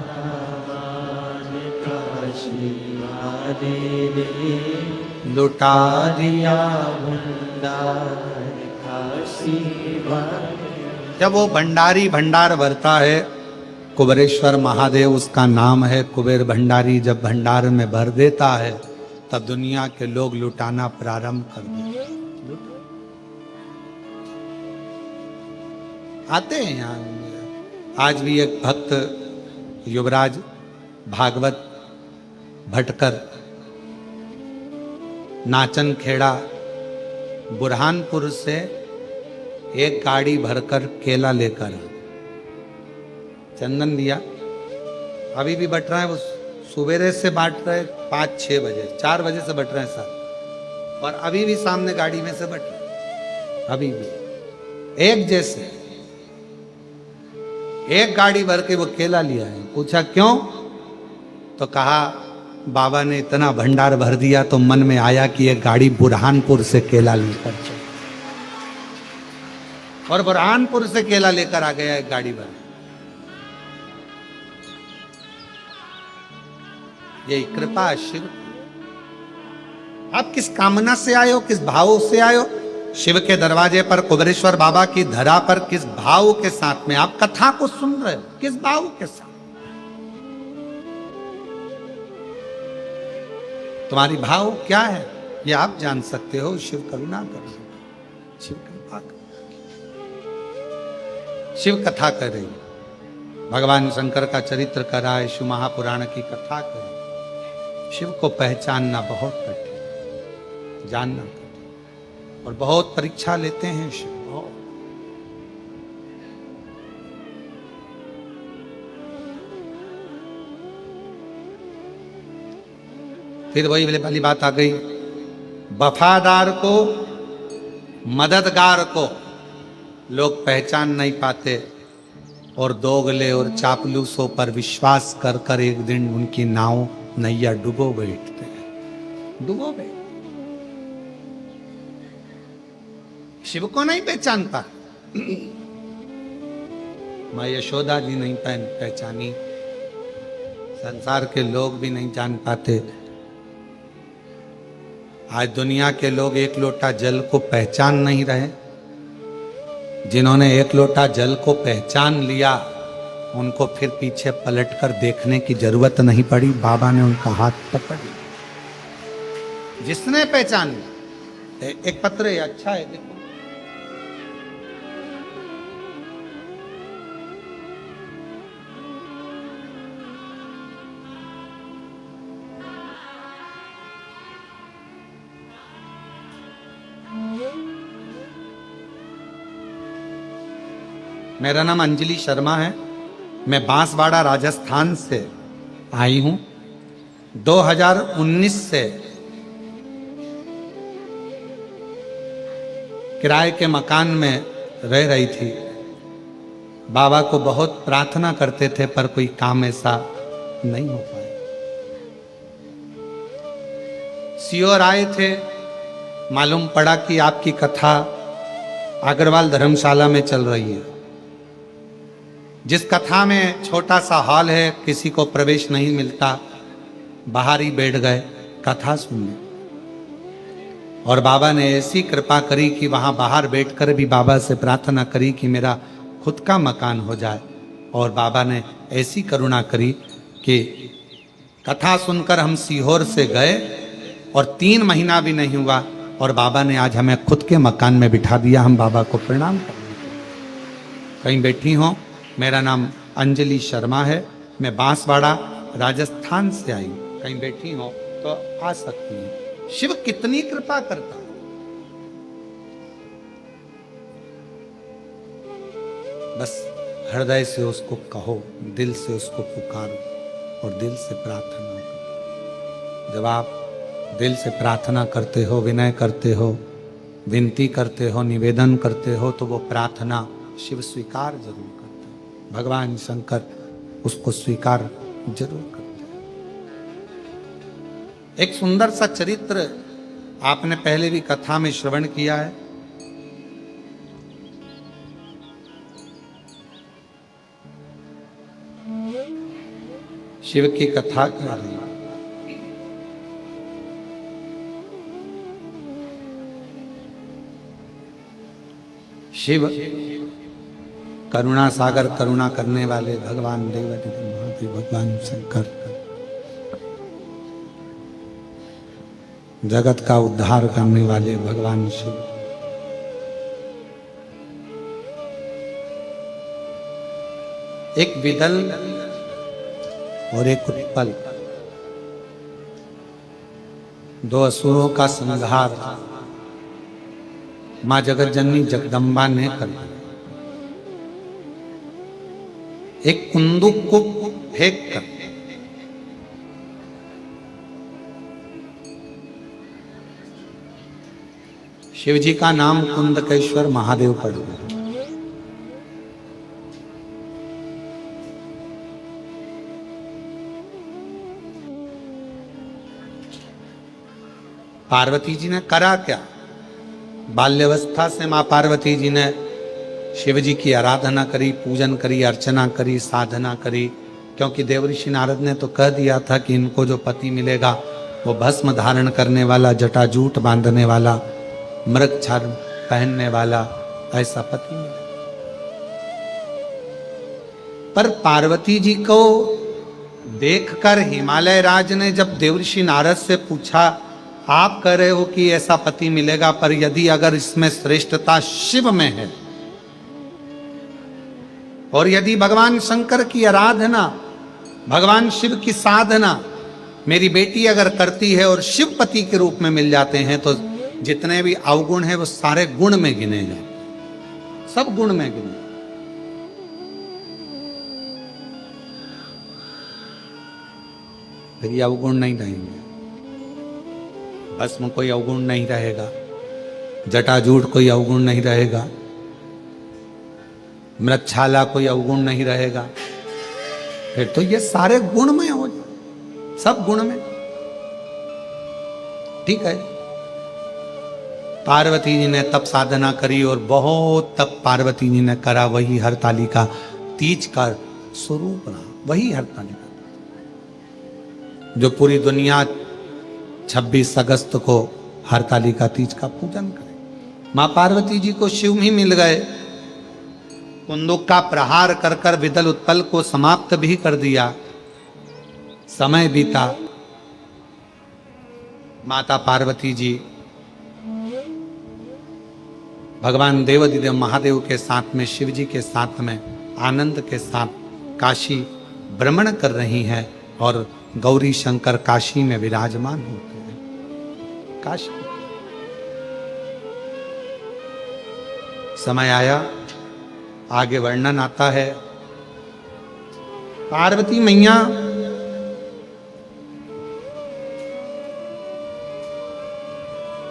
काशी वाले, लुटा दिया भंडार काशी वाले। जब वो भंडारी भंडार भरता है, कुबेरेश्वर महादेव उसका नाम है, कुबेर भंडारी जब भंडार में भर देता है तब दुनिया के लोग लुटाना प्रारंभ कर देते हैं। आते हैं यहाँ। आज भी एक भक्त युवराज भागवत भटकर नाचन खेड़ा बुरहानपुर से एक गाड़ी भरकर केला लेकर चंदन दिया, अभी भी बट रहा है, वो सुबेरे से बांट रहे 5-6 बजे, 4 बजे से बट रहे हैं सर, और अभी भी सामने गाड़ी में से बट रहे, अभी भी एक जैसे। एक गाड़ी भर के वो केला लिया है। पूछा क्यों? तो कहा बाबा ने इतना भंडार भर दिया तो मन में आया कि एक गाड़ी बुरहानपुर से केला लेकर चले, और बुरहानपुर से केला लेकर आ गया एक गाड़ी भर। यही कृपा शिव। आप किस कामना से आए हो, किस भाव से आए हो? शिव के दरवाजे पर, कुबेरेश्वर बाबा की धरा पर किस भाव के साथ में आप कथा को सुन रहे हो, किस भाव के साथ? तुम्हारी भाव क्या है ये आप जान सकते हो। शिव करुणा कर, शिव कृपा कर, शिव कथा कर रही है, भगवान शंकर का चरित्र कर रहा है, शिव महापुराण की कथा कर रही है। शिव को पहचानना बहुत कठिन, जानना कठिन, और बहुत परीक्षा लेते हैं शिव, बहुत। फिर वही वाली बात आ गई, वफादार को, मददगार को लोग पहचान नहीं पाते, और दोगले और चापलूसों पर विश्वास कर कर एक दिन उनकी नाव नैया डुबो बैठते हैं, डुबो बैठ। शिव को नहीं पहचानता। मां यशोदा जी नहीं पहचानी, संसार के लोग भी नहीं जान पाते। आज दुनिया के लोग एक लोटा जल को पहचान नहीं रहे। जिन्होंने एक लोटा जल को पहचान लिया, उनको फिर पीछे पलटकर देखने की जरूरत नहीं पड़ी, बाबा ने उनका हाथ पकड़ लिया। जिसने पहचान लिया, एक पत्र है, अच्छा है, देखो। मेरा नाम अंजलि शर्मा है, मैं बांसवाड़ा राजस्थान से आई हूं। 2019 से किराए के मकान में रह रही थी। बाबा को बहुत प्रार्थना करते थे पर कोई काम ऐसा नहीं हो पाया। सियोर आए थे, मालूम पड़ा कि आपकी कथा अग्रवाल धर्मशाला में चल रही है, जिस कथा में छोटा सा हॉल है, किसी को प्रवेश नहीं मिलता, बाहर ही बैठ गए कथा सुनने। और बाबा ने ऐसी कृपा करी कि वहां बाहर बैठकर भी बाबा से प्रार्थना करी कि मेरा खुद का मकान हो जाए। और बाबा ने ऐसी करुणा करी कि कथा सुनकर हम सीहोर से गए और 3 महीना भी नहीं हुआ और बाबा ने आज हमें खुद के मकान में बिठा दिया। हम बाबा को प्रणाम करते। कहीं बैठी हो, मेरा नाम अंजलि शर्मा है, मैं बांसवाड़ा राजस्थान से आई। कहीं बैठी हो तो आ सकती हैं। शिव कितनी कृपा करता है। बस हृदय से उसको कहो, दिल से उसको पुकारो और दिल से प्रार्थना करो। जब आप दिल से प्रार्थना करते हो, विनय करते हो, विनती करते हो, निवेदन करते हो, तो वो प्रार्थना शिव स्वीकार जरूर करते हैं। भगवान शंकर उसको स्वीकार जरूर करते हैं। एक सुंदर सा चरित्र आपने पहले भी कथा में श्रवण किया है। शिव की कथा कर रही है। शिव करुणा सागर, करुणा करने वाले भगवान देवाधिदेव महादेव भगवान शंकर, जगत का उद्धार करने वाले भगवान शिव। एक विदल और एक उत्पल, 2 असुरों का संहार मां जगत जननी जगदम्बा ने कर दिया। एक कुंदुक को फेंक कर शिव जी का नाम कुंदकेश्वर महादेव पड़ गया। पार्वती जी ने करा क्या? बाल्यावस्था से मां पार्वती जी ने शिव जी की आराधना करी, पूजन करी, अर्चना करी, साधना करी, क्योंकि देवऋषि नारद ने तो कह दिया था कि इनको जो पति मिलेगा वो भस्म धारण करने वाला, जटाजूट बांधने वाला, मृग छाल पहनने वाला, ऐसा पति मिलेगा। पर पार्वती जी को देखकर हिमालय राज ने जब देवऋषि नारद से पूछा, आप कह रहे हो कि ऐसा पति मिलेगा, पर यदि अगर इसमें श्रेष्ठता शिव में है और यदि भगवान शंकर की आराधना, भगवान शिव की साधना मेरी बेटी अगर करती है और शिव पति के रूप में मिल जाते हैं, तो जितने भी अवगुण हैं वो सारे गुण में गिने जाए, सब गुण में गिने। फिर ये अवगुण नहीं रहेंगे, भस्म कोई अवगुण नहीं रहेगा, जटाजूट कोई अवगुण नहीं रहेगा, मृगछाला कोई अवगुण नहीं रहेगा। फिर तो ये सारे गुण में हो जाए, सब गुण में। ठीक है, पार्वती जी ने तप साधना करी और बहुत तप पार्वती जी ने करा। वही हरतालिका तीज का स्वरूप रहा, वही हरतालिका जो पूरी दुनिया 26 अगस्त को हरतालिका तीज का पूजन करे। मां पार्वती जी को शिव ही मिल गए, कुंदुक का प्रहार कर कर विदल उत्पल को समाप्त भी कर दिया। समय बीता, माता पार्वती जी भगवान देवाधिदेव महादेव के साथ में, शिव जी के साथ में आनंद के साथ काशी भ्रमण कर रही हैं और गौरी शंकर काशी में विराजमान होते हैं। काशी समय आया, आगे वर्णन आता है। पार्वती मैया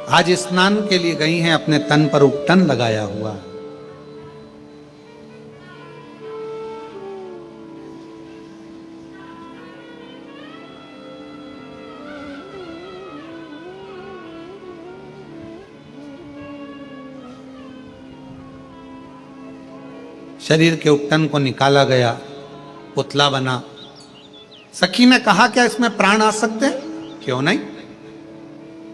आज स्नान के लिए गई हैं, अपने तन पर उपटन लगाया हुआ। शरीर के उपटन को निकाला गया, पुतला बना। सखी ने कहा क्या इसमें प्राण आ सकते हैं? क्यों नहीं।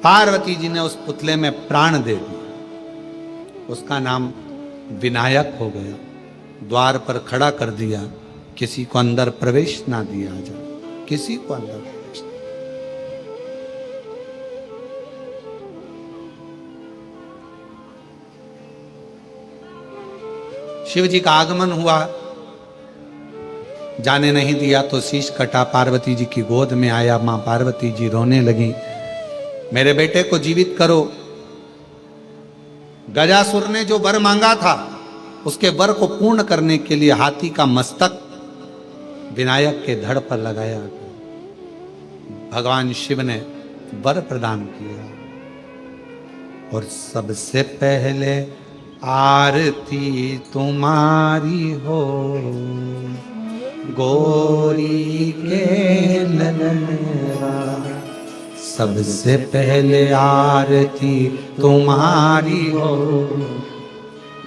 पार्वती जी ने उस पुतले में प्राण दे दिया, उसका नाम विनायक हो गया। द्वार पर खड़ा कर दिया, किसी को अंदर प्रवेश ना दिया जाए, किसी को अंदर प्रवेश नहीं। शिव जी का आगमन हुआ, जाने नहीं दिया तो शीश कटा, पार्वती जी की गोद में आया। मां पार्वती जी रोने लगी, मेरे बेटे को जीवित करो। गजासुर ने जो वर मांगा था, उसके वर को पूर्ण करने के लिए हाथी का मस्तक विनायक के धड़ पर लगाया। भगवान शिव ने वर प्रदान किया और सबसे पहले आरती तुम्हारी हो, गौरी के ललनवा। सबसे पहले आरती तुम्हारी हो,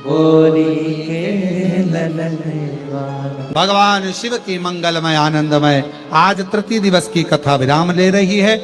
गौरी के ललनवा। भगवान शिव की मंगलमय आनंदमय आज तृतीय दिवस की कथा विराम ले रही है।